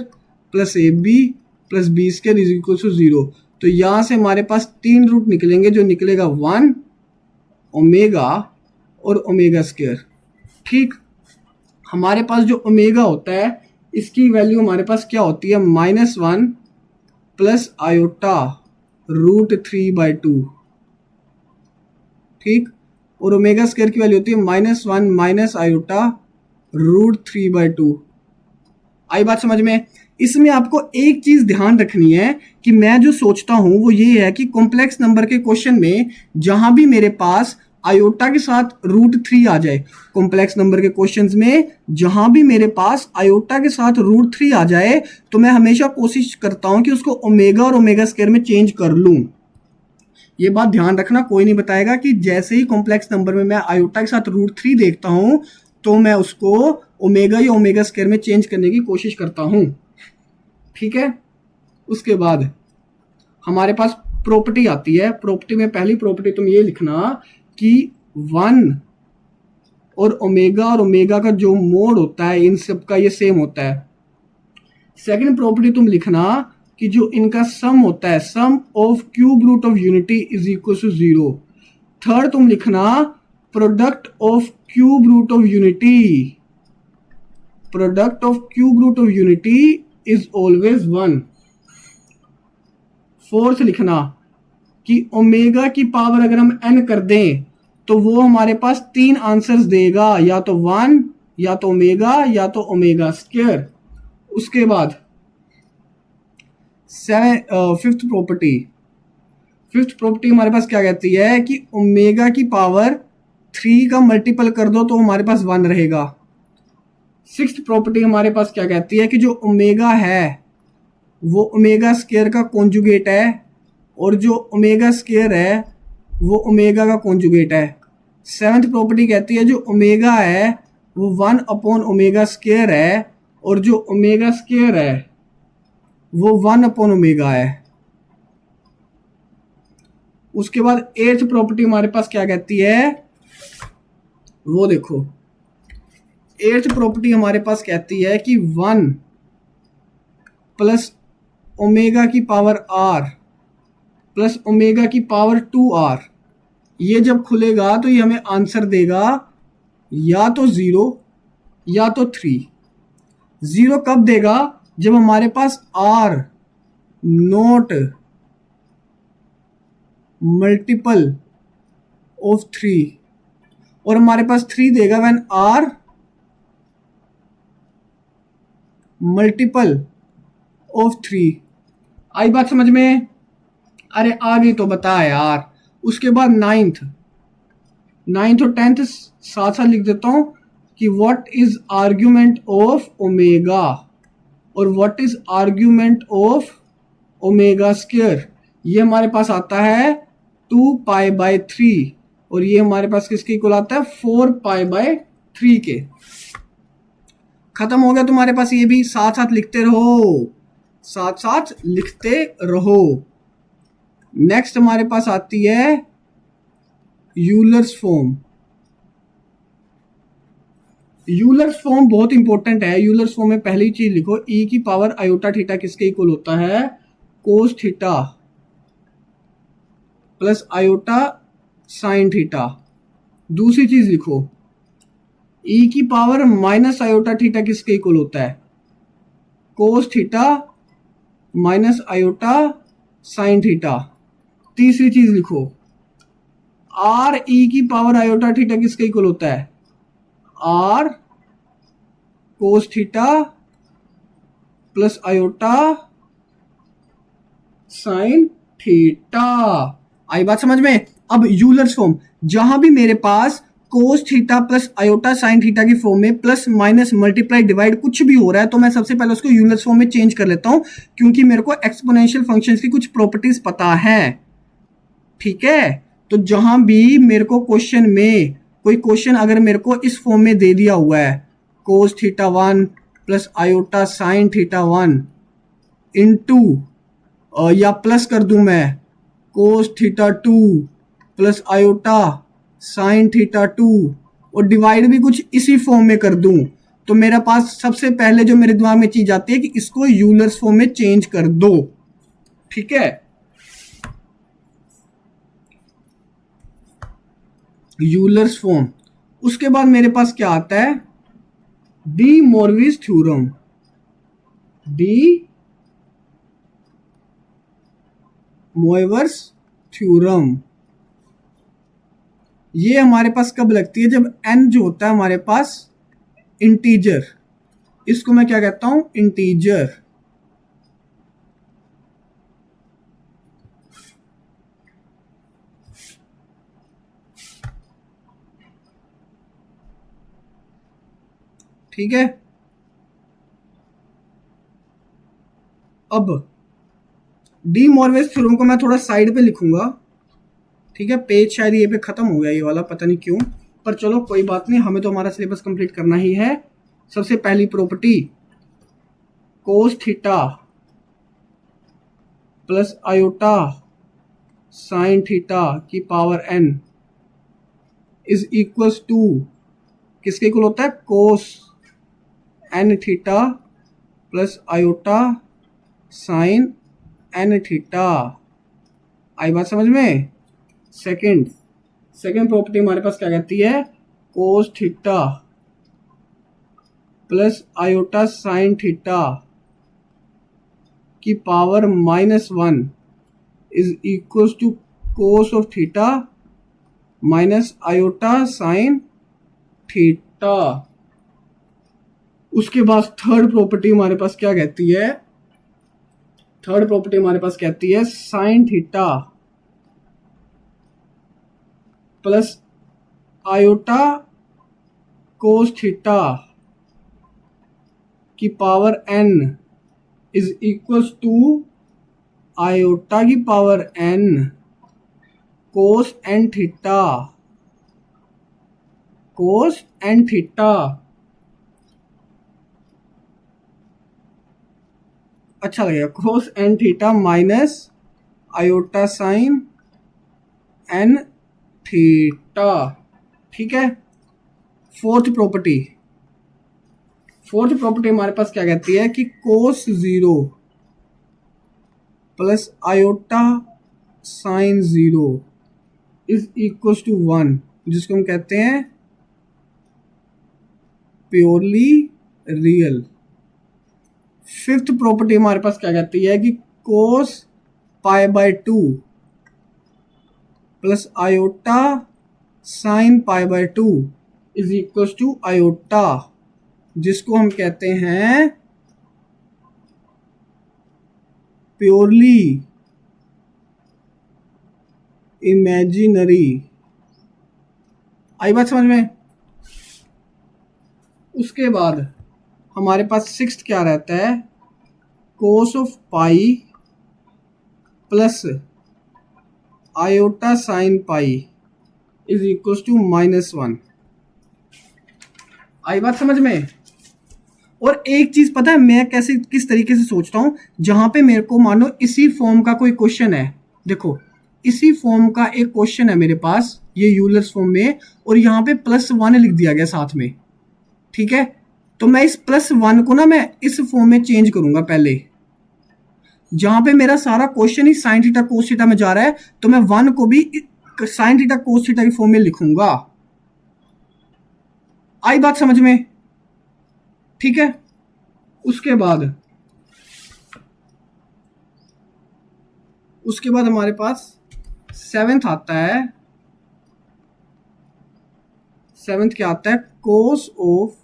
plus a b plus b square is equal to 0। तो यहाँ से हमारे पास 3 रूट निकलेंगे, जो निकलेगा 1 ओमेगा और ओमेगा स्क्वायर। ठीक, हमारे पास जो ओमेगा होता है इसकी वैल्यू हमारे पास क्या होती है, -1 प्लस आयोटा √3/2। ठीक, और ओमेगा स्क्वायर की वैल्यू होती है -1 माइनस आयोटा √3/2। आई बात समझ में? इसमें आपको एक चीज ध्यान रखनी है कि मैं जो सोचता हूं वो ये है कि कॉम्प्लेक्स नंबर के क्वेश्चन में जहां भी मेरे पास आयोटा के साथ √3 आ जाए, कॉम्प्लेक्स नंबर के क्वेश्चंस में जहां भी मेरे पास आयोटा के साथ √3 आ जाए, तो मैं हमेशा कोशिश करता हूं कि उसको ओमेगा और ओमेगा स्क्वायर में चेंज कर लूं। ये बात ध्यान रखना, कोई नहीं बताएगा कि जैसे ही कॉम्प्लेक्स नंबर में मैं आयोटा के साथ √3 देखता हूं तो मैं उसको ओमेगा या ओमेगा स्क्वायर में चेंज करने की कोशिश करता हूं। ठीक है, उसके बाद हमारे पास प्रॉपर्टी आती है। प्रॉपर्टी में पहली प्रॉपर्टी तुम ये लिखना कि 1 और ओमेगा का जो मोड होता है इन सब का ये सेम होता है। सेकंड प्रॉपर्टी तुम लिखना कि जो इनका सम होता है, sum of cube root of unity is equal to 0। Third तुम लिखना product of cube root of unity is always 1। Fourth लिखना कि ओमेगा की पावर अगर हम n कर दें तो वो हमारे पास 3 आंसर्स देगा, या तो 1, या तो ओमेगा, या तो ओमेगा स्क्वायर। उसके बाद फिफ्थ प्रॉपर्टी हमारे पास क्या कहती है कि ओमेगा की पावर 3 का मल्टीपल कर दो तो हमारे पास 1 रहेगा। सिक्स्थ प्रॉपर्टी हमारे पास क्या कहती है कि जो ओमेगा है वो ओमेगा स्क्वायर का कॉन्जुगेट है, और जो ओमेगा स्क्वायर है वो ओमेगा का कॉन्जुगेट है। सेवंथ प्रॉपर्टी कहती है जो ओमेगा है वो 1 अपॉन ओमेगा स्क्वायर है, और जो ओमेगा स्क्वायर है वो 1 अपॉन ओमेगा है। उसके बाद एट्थ प्रॉपर्टी हमारे पास क्या कहती है, वो देखो, एट्थ प्रॉपर्टी हमारे पास कहती है कि 1 प्लस ओमेगा की पावर r प्लस ओमेगा की पावर 2r, ये जब खुलेगा तो ये हमें आंसर देगा या तो 0 या तो 3। 0 कब देगा, जब हमारे पास r नॉट मल्टीपल ऑफ 3, और हमारे पास 3 देगा व्हेन r मल्टीपल ऑफ 3। आई बात समझ में? अरे आ गई तो बता यार। उसके बाद नाइन्थ और 10th साथ साथ लिख देता हूं कि what is argument of omega और what is argument of omega square. ये हमारे पास आता है 2π/3, और ये हमारे पास किसके इक्वल आता है 4π/3 के। खत्म हो गया तुम्हारे पास ये भी। साथ साथ लिखते रहो, साथ साथ लिखते रहो। नेक्स्ट हमारे पास आती है यूलर्स फॉर्म। यूलर्स फॉर्म बहुत इंपॉर्टेंट है। यूलर्स फॉर्म में पहली चीज लिखो, e की पावर आयोटा थीटा किसके इक्वल होता है, cos theta plus iota sine theta. दूसरी चीज लिखो, e की पावर माइनस आयोटा थीटा किसके इक्वल होता है, cos theta minus iota sine theta. तीसरी चीज लिखो, r e की पावर आयोटा थीटा किसके इक्वल होता है, r कोस theta plus iota sine theta. आई बात समझ में? अब यूलर्स फॉर्म, जहां भी मेरे पास cos theta plus iota sine theta की फॉर्म में प्लस माइनस मल्टीप्लाई डिवाइड कुछ भी हो रहा है, तो मैं सबसे पहले उसको यूलर्स फॉर्म में चेंज कर लेता हूं, क्योंकि मेरे को एक्सपोनेंशियल फंक्शंस की कुछ प्रॉपर्टीज पता है। ठीक है, तो जहां भी मेरे को क्वेश्चन में कोई क्वेश्चन अगर मेरे को इस फॉर्म में दे दिया हुआ है, cos theta 1 plus iota sine theta 1 into, या प्लस कर दूं मैं, cos theta 2 plus iota sine theta 2, और डिवाइड भी कुछ इसी फॉर्म में कर दूं, तो मेरे पास सबसे पहले जो मेरे दिमाग में चीज आती है कि इसको यूलर्स फॉर्म में चेंज कर दो। ठीक है, यूलर्स फॉर्म। उसके बाद मेरे पास क्या आता है, डी मोरविस थ्योरम। डी मोरविस थ्योरम ये हमारे पास कब लगती है, जब n जो होता है हमारे पास इंटीजर, इसको मैं क्या कहता हूं, इंटीजर। ठीक है, अब डी मोरविस थ्योरम को मैं थोड़ा साइड पे लिखूंगा। ठीक है, पेज शायद ये पे खत्म हो गया ये वाला, पता नहीं क्यों, पर चलो कोई बात नहीं, हमें तो हमारा सिलेबस कंप्लीट करना ही है। सबसे पहली property, cos theta plus iota sine theta की power n is equals to किसके इक्वल होता है, cos n theta plus iota sine n theta. आई बात समझ में? सेकंड प्रॉपर्टी हमारे पास क्या कहती है, cos theta plus iota sine theta की power -1 is equal to cos of theta minus iota sine theta. उसके बाद थर्ड प्रॉपर्टी हमारे पास क्या कहती है? थर्ड प्रॉपर्टी हमारे पास कहती है sine theta plus iota cos theta की power n is equals to iota की power n cos n theta, cos n theta. अच्छा लगेगा, cos n theta minus iota sine n theta. ठीक है। फोर्थ प्रॉपर्टी हमारे पास क्या कहती है कि cos 0 plus iota sine 0 is equal to 1, जिसको हम कहते हैं प्योरली रियल। फिफ्थ प्रॉपर्टी हमारे पास क्या कहती है कि cos pi by 2 plus iota sine pi by 2 is equal to iota, जिसको हम कहते हैं प्योरली इमेजिनरी। आई बात समझ में? उसके बाद हमारे पास सिक्स्थ क्या रहता है? Cos of pi plus iota sine pi is equal to -1। आई बात समझ में? और एक चीज पता है मैं कैसे किस तरीके से सोचता हूं, जहां पे मेरे को मानो इसी फॉर्म का कोई क्वेश्चन है, देखो इसी फॉर्म का एक क्वेश्चन है मेरे पास, ये यूलर्स फॉर्म में, और यहाँ पे +1 लिख दिया गया साथ में। ठीक है, तो मैं इस +1 को ना मैं इस फॉर्म में चेंज करूंगा। पहले जहां पे मेरा सारा क्वेश्चन ही साइन थीटा कोस थीटा में जा रहा है, तो मैं 1 को भी साइन थीटा कोस थीटा की फॉर्म में लिखूंगा। आई बात समझ में? ठीक है। उसके बाद हमारे पास सेवेंथ आता है। सेवेंथ क्या आता है? Cos of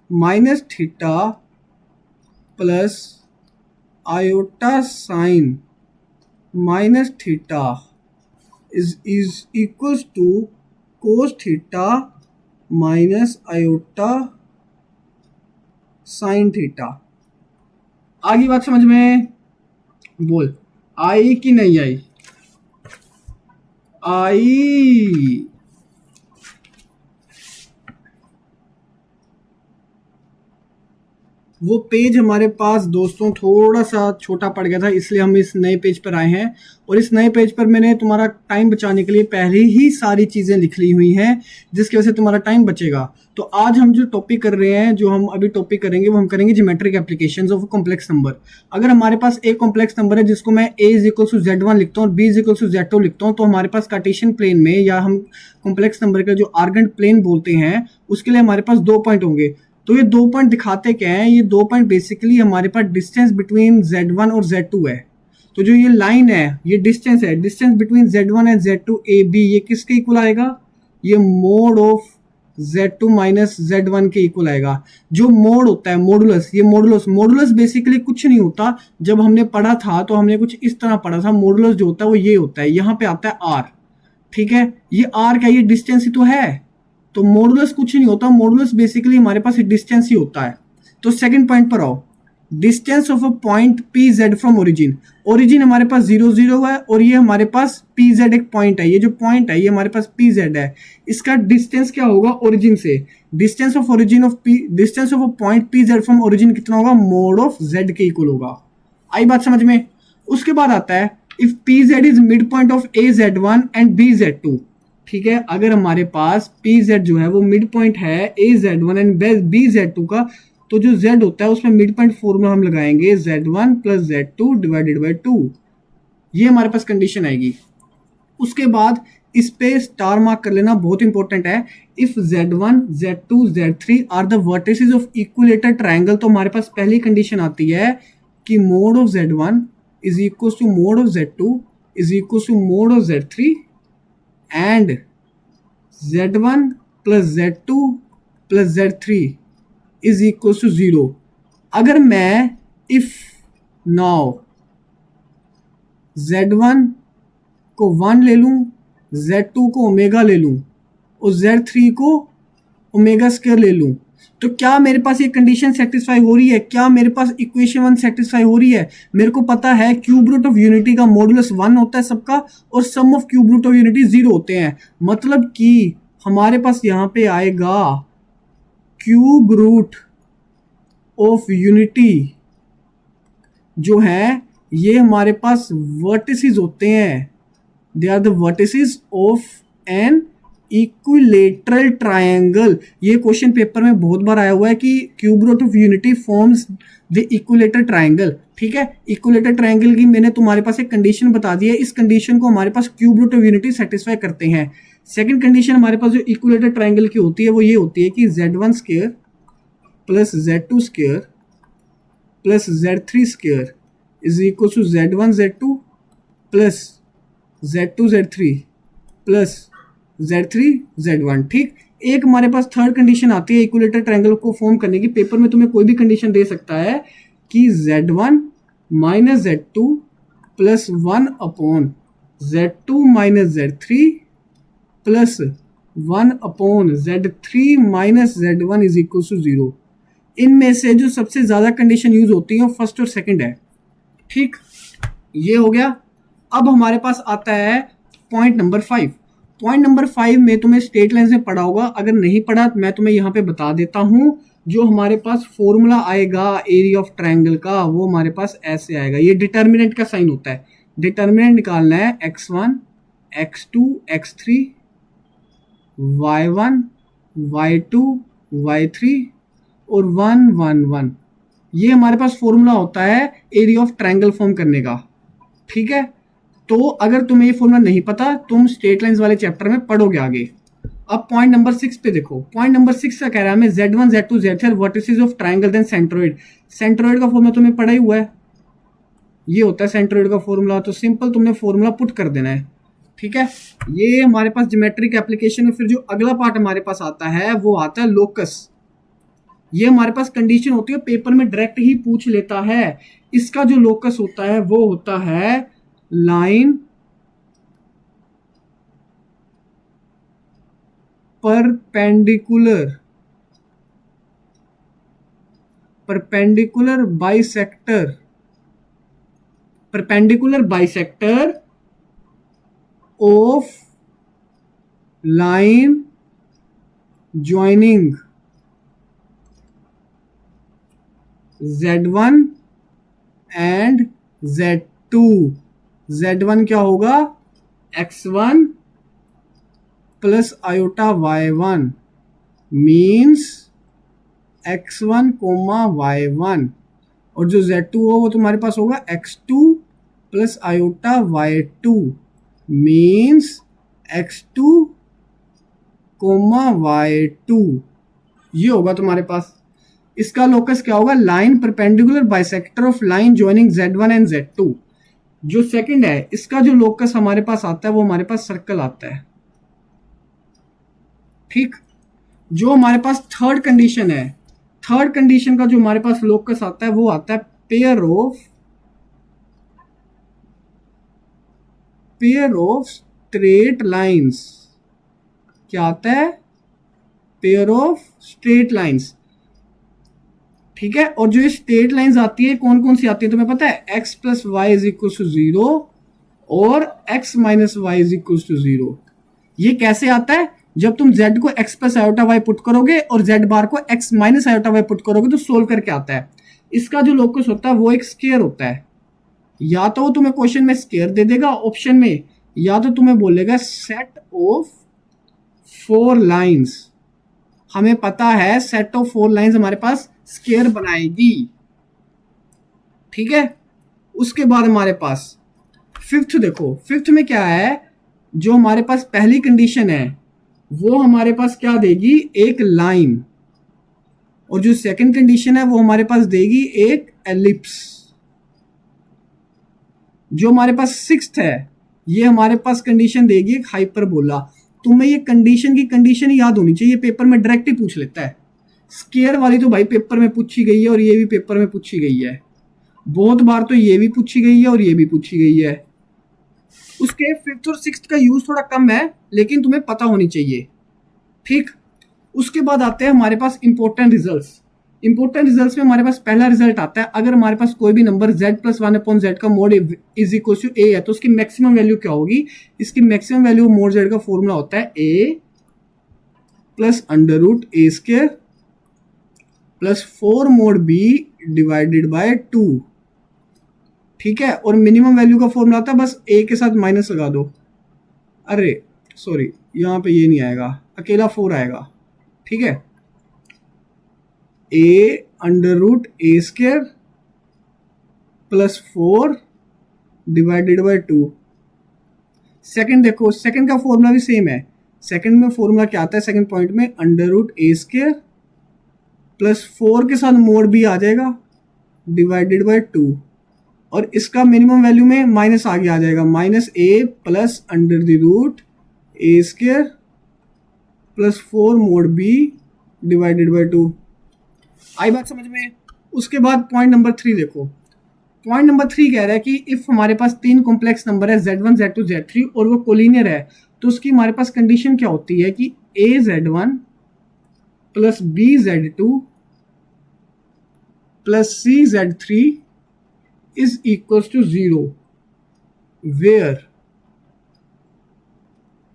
minus theta plus iota sine minus theta is equals to cos theta minus iota sine theta. आगे बात समझ में? बोल, आई कि नहीं आई? आई। वो पेज हमारे पास दोस्तों थोड़ा सा छोटा पड़ गया था, इसलिए हम इस नए पेज पर आए हैं। और इस नए पेज पर मैंने तुम्हारा टाइम बचाने के लिए पहले ही सारी चीज़ें लिख ली हुई हैं, जिसकी वजह से तुम्हारा टाइम बचेगा। तो आज हम जो टॉपिक कर रहे हैं, जो हम अभी टॉपिक करेंगे, वो हम करेंगे geometric applications of complex number. अगर हमारे पास एक कॉम्प्लेक्स नंबर है जिसको मैं a = Z1 लिखता हूँ और b = Z2 लिखता हूँ, तो हमारे पास कार्टेशियन प्लेन में, या हम कॉम्प्लेक्स नंबर का जो आर्गेंट प्लेन बोलते हैं, उसके लिए हमारे पास 2 पॉइंट होंगे। तो ये 2 पॉइंट दिखाते क्या हैं? ये 2 पॉइंट बेसिकली हमारे पास डिस्टेंस बिटवीन Z1 और Z2 है। तो जो ये लाइन है, ये डिस्टेंस है, distance between Z1 and Z2 AB, ये किसके इक्वल आएगा? ये mode of Z2 minus Z1 के इक्वल आएगा। जो मोड होता है मॉडुलस, ये मॉडुलस बेसिकली कुछ नहीं होता। जब हमने पढ़ा था तो हमने कुछ इस तरह पढ़ा था, मॉडुलस जो होता है वो ये होता है, यहाँ पे आता है R। ठीक है, ये R क्या? ये डिस्टेंस ही तो है। तो मॉडुलस कुछ नहीं होता, मॉडुलस बेसिकली हमारे पास डिस्टेंस ही होता है। तो सेकंड पॉइंट पर आओ, distance of a point PZ from origin. Origin हमारे पास 0 0 है, और ये हमारे पास PZ एक पॉइंट है। ये जो पॉइंट है ये हमारे पास PZ है, इसका डिस्टेंस क्या होगा ओरिजिन से? Distance of a point PZ from origin कितना होगा? मोड ऑफ Z के इक्वल होगा। आई बात समझ में? उसके बाद आता है if PZ is mid point of AZ1 and BZ2। ठीक है, अगर हमारे पास PZ जो है वो मिड पॉइंट है AZ1 एंड BZ2 का, तो जो Z होता है उसमें मिड पॉइंट फॉर्मूला हम लगाएंगे Z1 + Z2 डिवाइडेड बाय 2। ये हमारे पास कंडीशन आएगी। उसके बाद इस पे स्टार मार्क कर लेना, बहुत इंपॉर्टेंट है। If Z1, Z2, Z3 are the vertices of equilateral triangle, तो हमारे पास पहली कंडीशन आती है कि mod of Z1 is equal to mod of Z2 is equal to mod of Z3 and Z1 plus Z2 plus Z3 is equal to 0। अगर मैं if now Z1 को 1 ले लूँ, Z2 को ओमेगा ले लूँ और Z3 को ओमेगा स्क्वायर ले लूँ, तो क्या मेरे पास ये कंडीशन सेटिस्फाई हो रही है? क्या मेरे पास इक्वेशन 1 सेटिस्फाई हो रही है? मेरे को पता है क्यूब रूट ऑफ यूनिटी का मॉडुलस 1 होता है सबका और sum of cube root of unity 0 होते हैं। मतलब कि हमारे पास यहाँ पे आएगा क्यूब रूट ऑफ यूनिटी जो है ये हमारे पास वर्टिसेस होते हैं, they are the vertices of an equilateral triangle. ये क्वेश्चन पेपर में बहुत बार आया हुआ है कि cube root of unity forms the equilateral triangle. ठीक है, इक्विलेटरल ट्रायंगल की मैंने तुम्हारे पास एक कंडीशन बता दी है, इस कंडीशन को हमारे पास cube root of unity satisfy करते हैं। सेकंड कंडीशन हमारे पास जो इक्विलेटरल ट्रायंगल की होती है वो ये होती है कि Z1 square plus Z2 square plus Z3 square is equal to Z1 Z2 plus Z2 Z3 plus Z3 Z1। ठीक, एक हमारे पास थर्ड कंडीशन आती है इक्विलेटरल ट्रायंगल को फॉर्म करने की। पेपर में तुम्हें कोई भी कंडीशन दे सकता है कि Z1 minus Z2 plus 1 upon Z2 minus Z3 plus 1 upon Z3 minus Z1 is equal to 0। इनमें से जो सबसे ज़्यादा कंडीशन यूज होती है वो फर्स्ट और सेकंड है। ठीक, ये हो गया। अब हमारे पास आता है पॉइंट नंबर 5। पॉइंट नंबर 5 में तुम्हें स्ट्रेट लाइंस में पढ़ा होगा, अगर नहीं पढ़ा तो मैं तुम्हें यहाँ पे बता देता हूँ। जो हमारे पास फॉर्मूला आएगा एरिया ऑफ ट्रायंगल का वो हमारे पास ऐसे आएगा, ये डिटर्मिनेंट का साइन होता है। डिटर्मिनेंट निकालना है x1 x2 x3 y1 y2 y3 और 1 1 1। ये हमारे पास फॉर्मूला होता है एरिया ऑफ ट्रायंगल फॉर्म करने का। ठीक है, तो अगर तुम्हें ये फॉर्मूला नहीं पता तुम स्ट्रेट लाइंस वाले चैप्टर में पढ़ोगे आगे। अब पॉइंट नंबर 6 पे देखो। पॉइंट नंबर 6 का कह रहा है हमें Z1 Z2 Z3 vertices of triangle then centroid. Centroid का फॉर्मूला तुम्हें पढ़ा ही हुआ है, ये होता है सेंट्रोइड का फॉर्मूला। तो सिंपल तुमने फॉर्मूला पुट कर देना है। ठीक है, ये हमारे पास ज्योमेट्रिक एप्लीकेशन में। फिर जो अगला पार्ट हमारे पास आता है वो आता है लोकस। ये हमारे पास कंडीशन होती है, पेपर में डायरेक्ट ही पूछ लेता है। इसका जो लोकस होता है वो होता है line perpendicular bisector of line joining Z1 and Z2। Z1 क्या होगा? x1 plus iota y1 means x1 coma y1, और जो Z2 हो वो तुम्हारे पास होगा x2 plus iota y2 means x2 coma y2। ये होगा तुम्हारे पास। इसका लोकस क्या होगा? Line perpendicular bisector of line joining Z1 and Z2। जो सेकंड है इसका जो लोकस हमारे पास आता है वो हमारे पास सर्कल आता है। ठीक, जो हमारे पास थर्ड कंडीशन है, थर्ड कंडीशन का जो हमारे पास लोकस आता है वो आता है पेयर ऑफ स्ट्रेट लाइंस। क्या आता है? Pair of straight lines. ठीक है, और जो ये स्ट्रेट लाइंस आती है कौन कौन सी आती है तुम्हें पता है? x plus y is equal to 0 और x minus y is equal to 0। ये कैसे आता है? जब तुम z को x plus iota y put करोगे और z बार को x minus iota y put करोगे तो सोल्व करके आता है। इसका जो लोकस होता है वो एक स्क्वायर होता है। या तो वो तुम्हें क्वेश्चन में स्क्वायर दे देगा ऑप्शन में, या तो तुम्हें बोलेगा सेट ऑफ 4 लाइंस। हमें पता है सेट ऑफ 4 लाइंस हमारे पास स्क्वायर बनाएगी। ठीक है, उसके बाद हमारे पास फिफ्थ देखो। फिफ्थ में क्या है? जो हमारे पास पहली कंडीशन है वो हमारे पास क्या देगी? एक लाइन। और जो सेकंड कंडीशन है वो हमारे पास देगी एक एलिप्स। जो हमारे पास सिक्स्थ है ये हमारे पास कंडीशन देगी एक हाइपरबोला। तुम्हें ये कंडीशन की कंडीशन याद होनी चाहिए, पेपर में डायरेक्ट ही पूछ लेता है। स्केयर वाली तो भाई पेपर में पूछी गई है और ये भी पेपर में पूछी गई है बहुत बार, तो ये भी पूछी गई है और ये भी पूछी गई है। उसके फिफ्थ और सिक्स्थ का यूज थोड़ा कम है लेकिन तुम्हें पता होनी चाहिए, ठीक। उसके बाद आते हैं हमारे पास इंपॉर्टेंट रिजल्ट्स। इंपॉर्टेंट रिजल्ट्स में हमारे पास पहला रिजल्ट आता है, अगर हमारे पास कोई भी number z plus one upon z का mod is equal to a है तो उसकी मैक्सिमम वैल्यू क्या होगी। इसकी मैक्सिमम वैल्यू मोड z का फॉर्मूला होता है a plus under root a square plus 4 mod b divided by 2, ठीक है। और मिनिमम वैल्यू का फॉर्मूला आता है, बस a के साथ माइनस लगा दो, अरे सॉरी यहाँ पे ये नहीं आएगा, अकेला 4 आएगा, ठीक है। a under root a square plus 4 divided by 2। Second देखो, सेकंड का फॉर्मूला भी सेम है। सेकंड में फॉर्मूला क्या आता है, सेकंड पॉइंट में under root a square plus 4 के साथ मोड भी आ जाएगा डिवाइडेड बाय 2, और इसका मिनिमम वैल्यू में माइनस आगे आ जाएगा, minus a plus under the root a square plus 4 mod b divided by 2। आई बात समझ में। उसके बाद पॉइंट नंबर 3 देखो। पॉइंट नंबर 3 कह रहा है कि इफ हमारे पास 3 कॉम्प्लेक्स नंबर है z1 z2 z3 और वो कोलिनियर है तो उसकी हमारे पास कंडीशन क्या होती है कि a z1 plus b z2 plus c z3 is equal to 0 where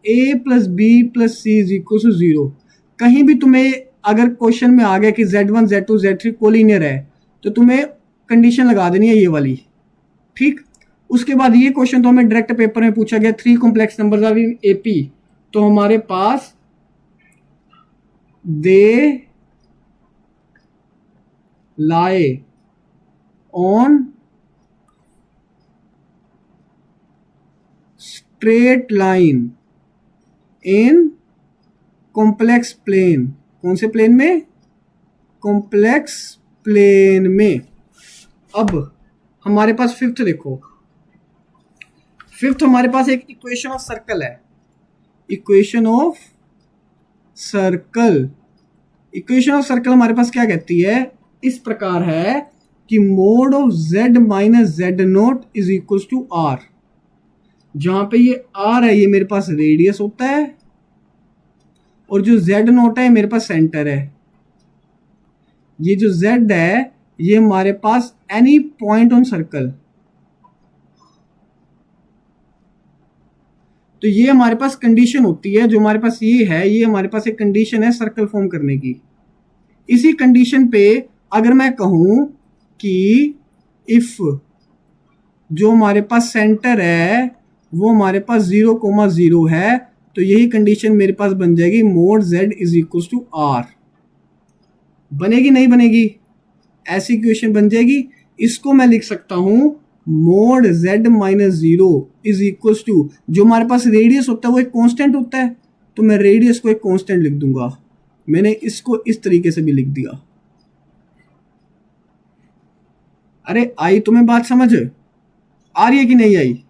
a plus b plus c is equal to 0। कहीं भी तुम्हें अगर क्वेश्चन में आ गया कि z1 z2 z3 कोलिनियर है तो तुम्हें कंडीशन लगा देनी है ये वाली, ठीक। उसके बाद ये क्वेश्चन तो हमें डायरेक्ट पेपर में पूछा गया, 3 complex numbers are in AP, तो हमारे पास दे lie on straight line in complex plane। कौन से प्लेन में, कॉम्प्लेक्स प्लेन में। अब हमारे पास फिफ्थ देखो, फिफ्थ हमारे पास एक इक्वेशन ऑफ सर्कल है, equation of circle. Equation of circle हमारे पास क्या कहती है, इस प्रकार है कि mod of z minus z naught is equal to r। जहां पे ये r है ये मेरे पास रेडियस होता है और जो z नोट है मेरे पास सेंटर है। ये जो z है ये हमारे पास एनी पॉइंट ऑन सर्कल, तो ये हमारे पास कंडीशन होती है, जो हमारे पास ये है ये हमारे पास एक कंडीशन है सर्कल फॉर्म करने की। इसी कंडीशन पे अगर मैं कहूं कि इफ जो हमारे पास सेंटर है वो हमारे पास 0,0 है तो यही कंडीशन मेरे पास बन जाएगी mod z is equal to r। बनेगी नहीं बनेगी, ऐसी इक्वेशन बन जाएगी। इसको मैं लिख सकता हूं mod z minus 0 is equal to, जो हमारे पास रेडियस होता है वो एक कांस्टेंट होता है तो मैं रेडियस को एक कांस्टेंट लिख दूंगा। मैंने इसको इस तरीके से भी लिख दिया। अरे आई तुम्हें बात समझ आ रही है कि नहीं आई।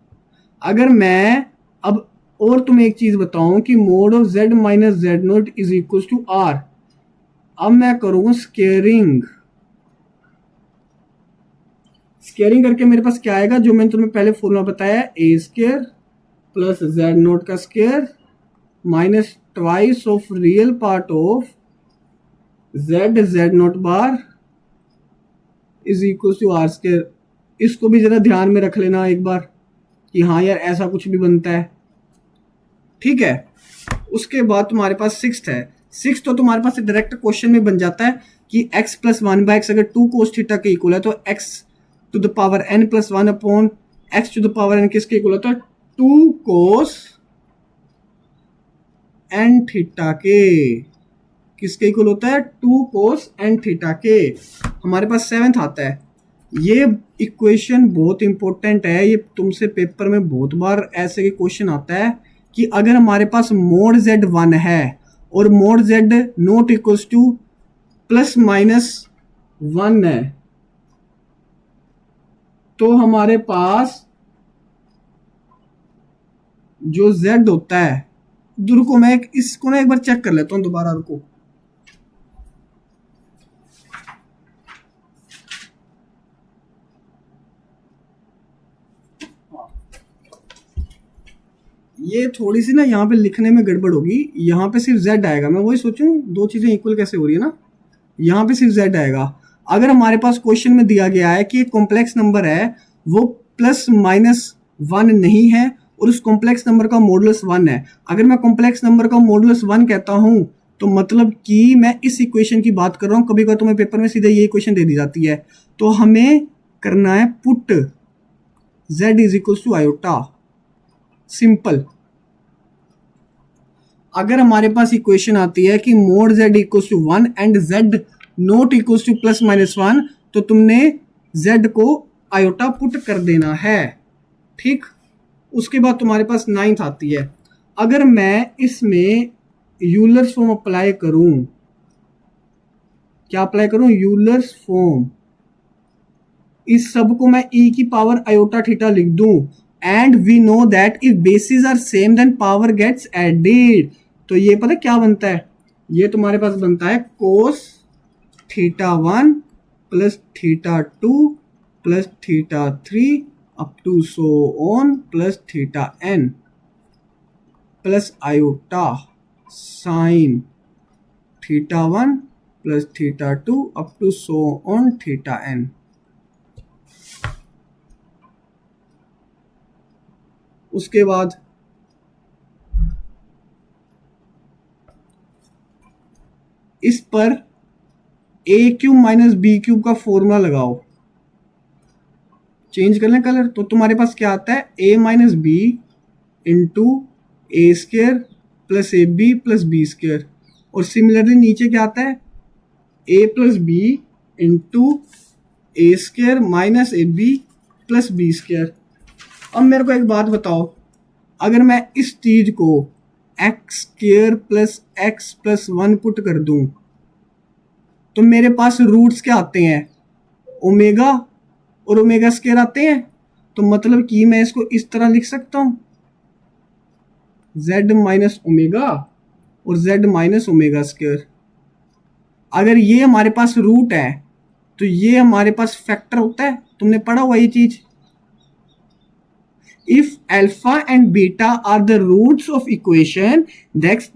अगर मैं अब और तुम्हें एक चीज बताऊं कि mod of z minus z naught is equal to r, अब मैं करूंगा स्केयरिंग। स्केयरिंग करके मेरे पास क्या आएगा, जो मैंने तुम्हें पहले फॉर्मूला बताया, a square plus z nought का square minus twice of real part of z nought bar is equal to r square. इसको भी जरा ध्यान में रख लेना एक बार कि हाँ यार ऐसा कुछ भी बनता है, ठीक है। उसके बाद तुम्हारे पास सिक्स्थ है। सिक्स्थ तो तुम्हारे पास डायरेक्ट क्वेश्चन में बन जाता है कि x प्लस 1/x अगर 2 कोस थीटा के इक्वल है तो x to the power n plus 1 upon x to the power n किसके इक्वल होता है, 2 कोस n थीटा के। किसके इक्वल होता है, 2 कोस n थीटा के। हमारे पास सेवेंथ आता है। ये इक्वेशन बहुत इंपॉर्टेंट है, ये तुमसे पेपर में बहुत बार ऐसे क्वेश्चन आता है कि अगर हमारे पास मोड z 1 है और mode z not equals two plus minus 1 है तो हमारे पास जो z होता है, रुको मैं इसको ना एक बार चेक कर लेता हूँ दोबारा, रुको। ये थोड़ी सी ना यहाँ पे लिखने में गड़बड़ होगी, यहाँ पे सिर्फ z आएगा। मैं वही सोचूं दो चीजें इक्वल कैसे हो रही है ना, यहाँ पे सिर्फ z आएगा। अगर हमारे पास क्वेश्चन में दिया गया है कि एक कॉम्प्लेक्स नंबर है वो +-1 नहीं है और उस कॉम्प्लेक्स नंबर का मॉडुलस 1 है, अगर मैं कॉम्प्लेक्स नंबर का मॉडुलस 1 कहता हूं तो मतलब कि मैं इस इक्वेशन की बात कर रहा हूं। कभी कभी तुम्हें पेपर में सीधे ये इक्वेशन दे दी जाती है, तो हमें करना है put z is equal to iota, simple. अगर हमारे पास इक्वेशन आती है कि mod z equals to 1 and z not equals to +-1, तो तुमने z को आयोटा पुट कर देना है, ठीक। उसके बाद तुम्हारे पास 9th आती है। अगर मैं इसमें यूलर्स फॉर्म अप्लाई करूं, क्या अप्लाई करूं, यूलर्स फॉर्म, इस सब को मैं e की पावर आयोटा थीटा लिख दूं, and we know that if bases are same then power gets added, तो ये पता क्या बनता है, ये तुम्हारे पास बनता है cos θ1 plus θ2 plus θ3 up to so on plus θn plus iota sine θ1 plus θ2 up to so on θn। उसके बाद इस पर a³ माइनस b³ का फॉर्मूला लगाओ, चेंज कर लें कलर, तो तुम्हारे पास क्या आता है, a minus b into a square plus a b plus b square, और सिमिलरली नीचे क्या आता है, a plus b into a square minus a b plus b square. अब मेरे को एक बात बताओ, अगर मैं इस चीज को x² plus x plus 1 put कर दूं तो मेरे पास रूट्स क्या आते हैं, ओमेगा और ओमेगा स्क्वायर आते हैं, तो मतलब कि मैं इसको इस तरह लिख सकता हूं, z माइनस ओमेगा और z माइनस ओमेगा स्क्वायर। अगर ये हमारे पास रूट है तो ये हमारे पास फैक्टर होता है, तुमने पढ़ा हुआ ये चीज। If alpha and beta are the roots of equation,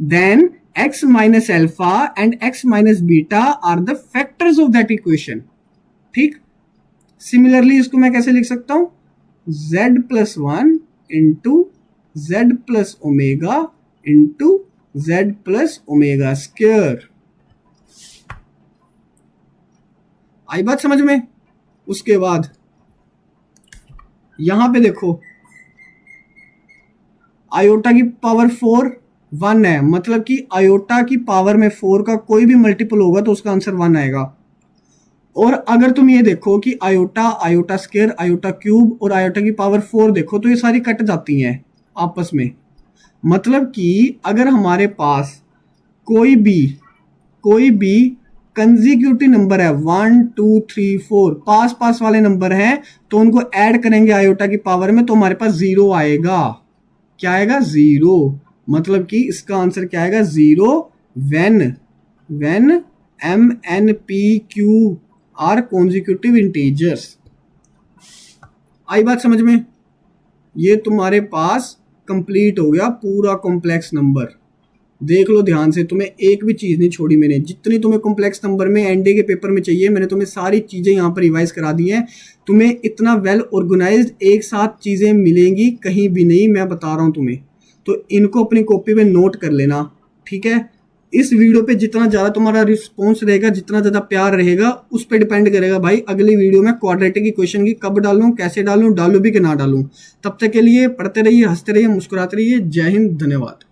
then x minus alpha and x minus beta are the factors of that equation, ठीक। सिमिलरली इसको मैं कैसे लिख सकता हूं, z plus 1 into z plus omega into z plus omega square. आई बात समझ में। उसके बाद यहां पे देखो, आयोटा की पावर 4 1 है, मतलब कि आयोटा की पावर में 4 का कोई भी मल्टीपल होगा तो उसका आंसर 1 आएगा। और अगर तुम ये देखो कि iota, iota square, iota cube और आयोटा की पावर 4 देखो तो ये सारी कट जाती हैं आपस में। मतलब कि अगर हमारे पास कोई भी कंसेक्यूटिव नंबर है 1 2 3 4 पास पास वाले नंबर हैं, तो उनको ऐड करेंगे आयोटा की पावर में तो हमारे पास 0 आएगा। क्या आएगा, 0। मतलब कि इसका आंसर क्या आएगा, 0 when m n p q are consecutive integers. आई बात समझ में। ये तुम्हारे पास कंप्लीट हो गया पूरा कॉम्प्लेक्स नंबर। देख लो ध्यान से, तुम्हें एक भी चीज़ नहीं छोड़ी मैंने, जितनी तुम्हें कॉम्प्लेक्स नंबर में एनडीए के पेपर में चाहिए मैंने तुम्हें सारी चीज़ें यहाँ पर रिवाइज करा दी हैं। तुम्हें इतना वेल ऑर्गेनाइज्ड एक साथ चीज़ें मिलेंगी कहीं भी नहीं, मैं बता रहा हूँ तुम्हें। तो इनको अपनी कॉपी पे नोट कर लेना, ठीक है। इस वीडियो पे जितना ज़्यादा तुम्हारा रिस्पॉन्स रहेगा, जितना ज़्यादा प्यार रहेगा, उस पर डिपेंड करेगा भाई अगली वीडियो में क्वाड्रेटिक इक्वेशन की कब डालूं, कैसे डालूं भी कि ना डालूं। तब तक के लिए पढ़ते रहिए, हंसते रहिए, मुस्कुराते रहिए। जय हिंद, धन्यवाद।